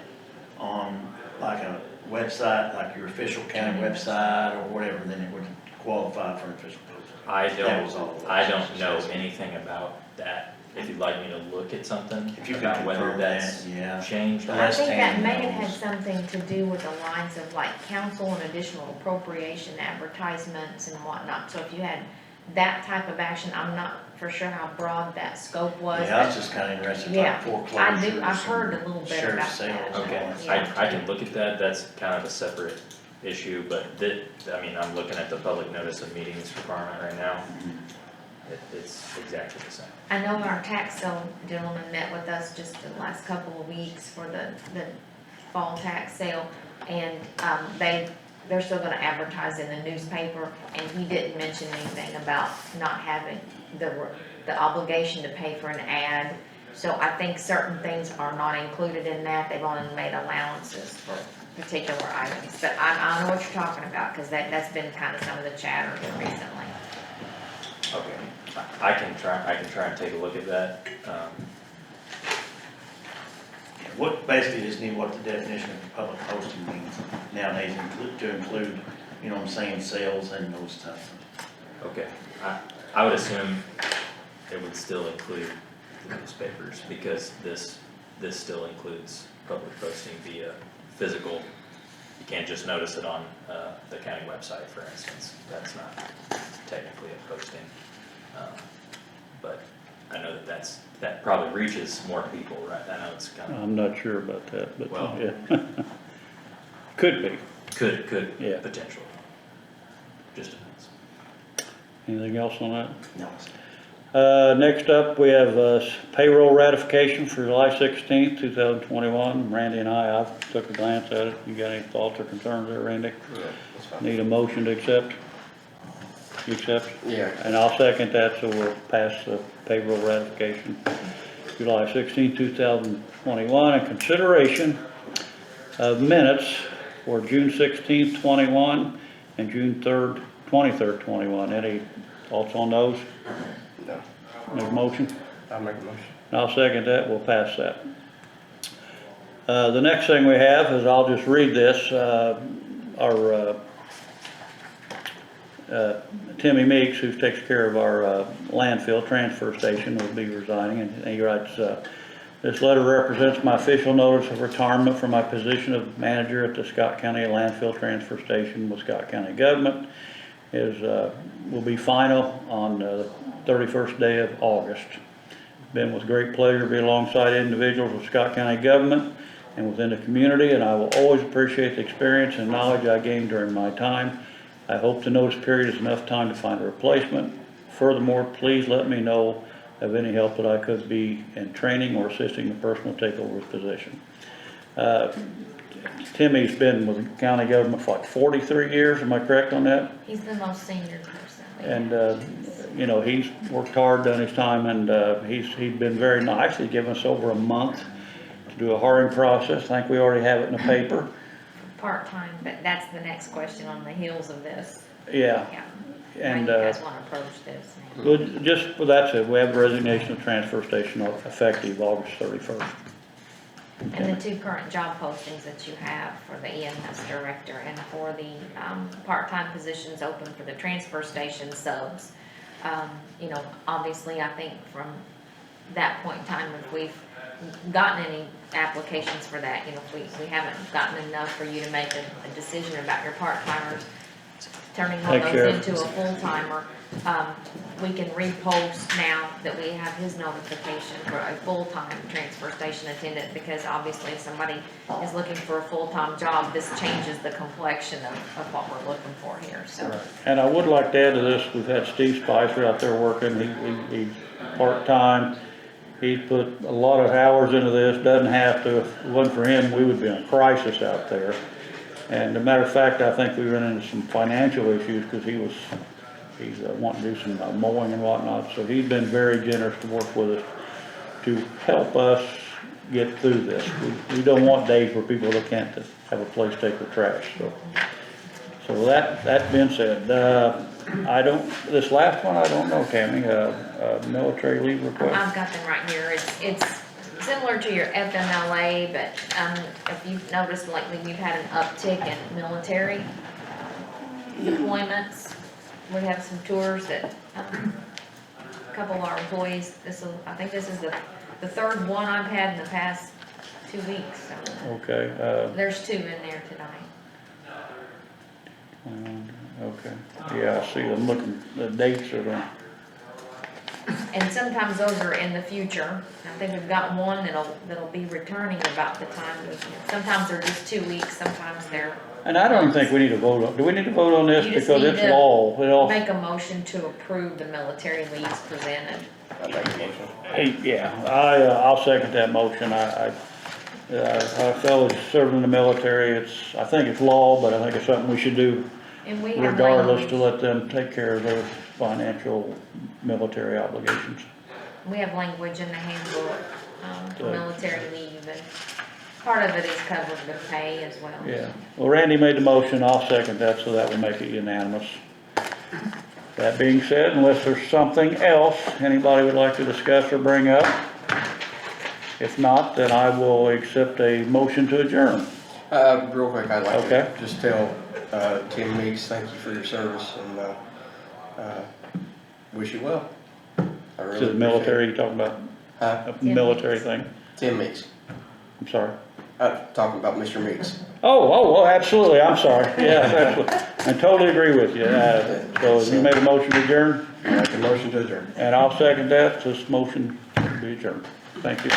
on like a website, like your official county website or whatever, then it would qualify for an official post. That was all. I don't know anything about that. If you'd like me to look at something If you could about whether confirm that's that, yeah. changed. I think that Tammy may have had knows. something to do with the lines of like council and additional appropriation advertisements and whatnot. So if you had that type of action, I'm not for sure how broad that scope was. Yeah, I was just kind of interested, Yeah, like foreclosures. I do, I've heard a little bit sheriff's about sales that. Okay, Yeah. I can look at that, that's kind of a separate issue, but I mean, I'm looking at the public notice of meetings requirement right now. It's exactly the same. I know our tax sale gentleman met with us just the last couple of weeks for the fall tax sale. And, they're still gonna advertise in the newspaper, and he didn't mention anything about not having the obligation to pay for an ad. So I think certain things are not included in that, they've only made allowances for particular items. But I know what you're talking about, cause that's been kind of some of the chatter recently. Okay, I can try and take a look at that. What, basically just need what the definition of public posting means nowadays to include, you know what I'm saying, sales and those stuff. Okay, I would assume it would still include the newspapers, because this still includes public posting via physical. You can't just notice it on the county website, for instance, that's not technically a posting. But I know that probably reaches more people, right? I know it's kind of, I'm not sure about that, but Well- yeah. Could be. could Yeah. potentially, just depends. Anything else on that? No. Next up, we have payroll ratification for July 16th, 2021. Randy and I've took a glance at it. You got any thoughts or concerns there, Randy? Yeah, that's fine. Need a motion to accept? You accept? Yeah. And I'll second that, so we'll pass the payroll ratification. July 16th, 2021, and consideration of minutes for June 16th, 21, and June 23rd, 21. Any thoughts on those? No. Make a motion? I'll make a motion. And I'll second that, we'll pass that. The next thing we have is, I'll just read this, our Timmy Meeks, who takes care of our landfill transfer station, will be resigning, and he writes, this letter represents my official notice of retirement from my position of manager at the Scott County Landfill Transfer Station with Scott County Government. Will be final on the 31st day of August. It's been with great pleasure to be alongside individuals with Scott County Government and within the community, and I will always appreciate the experience and knowledge I gained during my time. I hope the notice period is enough time to find a replacement. Furthermore, please let me know of any help that I could be in training or assisting the person who will take over his position. Timmy's been with the county government for like 43 years, am I correct on that? He's the most senior person. And, you know, he's worked hard, done his time, and he's been very nice. He's given us over a month to do a hiring process. I think we already have it in the paper. Part-time, but that's the next question on the heels of this. Yeah. Yeah. And, How you guys wanna approach this? well, just, well, that's it. We have a resignation of transfer station effective August 31st. And the two current job postings that you have for the EMS director and for the part-time positions open for the transfer station subs. You know, obviously, I think from that point in time, if we've gotten any applications for that, you know, if we haven't gotten enough for you to make a decision about your part-timers, turning one of those into a full-timer, we can repost now that we have his notification for a full-time transfer station attendant, because obviously if somebody is looking for a full-time job, this changes the complexion of what we're looking for here, so. And I would like to add to this, we've had Steve Spicer out there working. He's part-time. He's put a lot of hours into this, doesn't have to. If it wasn't for him, we would be in a crisis out there. And as a matter of fact, I think we ran into some financial issues because he's wanting to do some mowing and whatnot. So he's been very generous to work with us to help us get through this. We don't want days where people can't have a place to take their trash. So that being said, this last one, I don't know, Tammy, military leave request? I've got them right here. It's similar to your FMLA, but if you've noticed lately, we've had an uptick in military deployments. We have some tours that a couple of our employees, I think this is the third one I've had in the past 2 weeks. So Okay. there's 2 in there tonight. Okay. Yeah, I see. I'm looking. The dates are on. And sometimes those are in the future. I think we've got one that'll be returning about the time. Sometimes they're just 2 weeks, sometimes they're. And I don't think we need to vote on. Do we need to vote on this You just because need it's to law? Make a motion to approve the military leaves presented. I'll make a motion. Hey, yeah, I'll second that motion. Our fellows serving in the military, I think it's law, but I think it's something we should do And we have regardless, to language, let them take care of their financial military obligations. we have language in the handbook, for Good. military leave, and part of it is covered with pay as well. Yeah, well, Randy made the motion, I'll second that, so that will make it unanimous. That being said, unless there's something else anybody would like to discuss or bring up, if not, then I will accept a motion to adjourn. Real quick, I'd like Okay. to just tell Tim Meeks, thank you for your service, and wish you well. I really This is appreciate military, it. you talking about Huh? a military thing? Tim Meeks. I'm sorry. Talking about Mr. Meeks. Oh, absolutely, I'm sorry, yeah, absolutely. I totally agree with you. So you made a motion to adjourn, I make a motion to adjourn. and I'll second that, this motion will be adjourned. Thank you.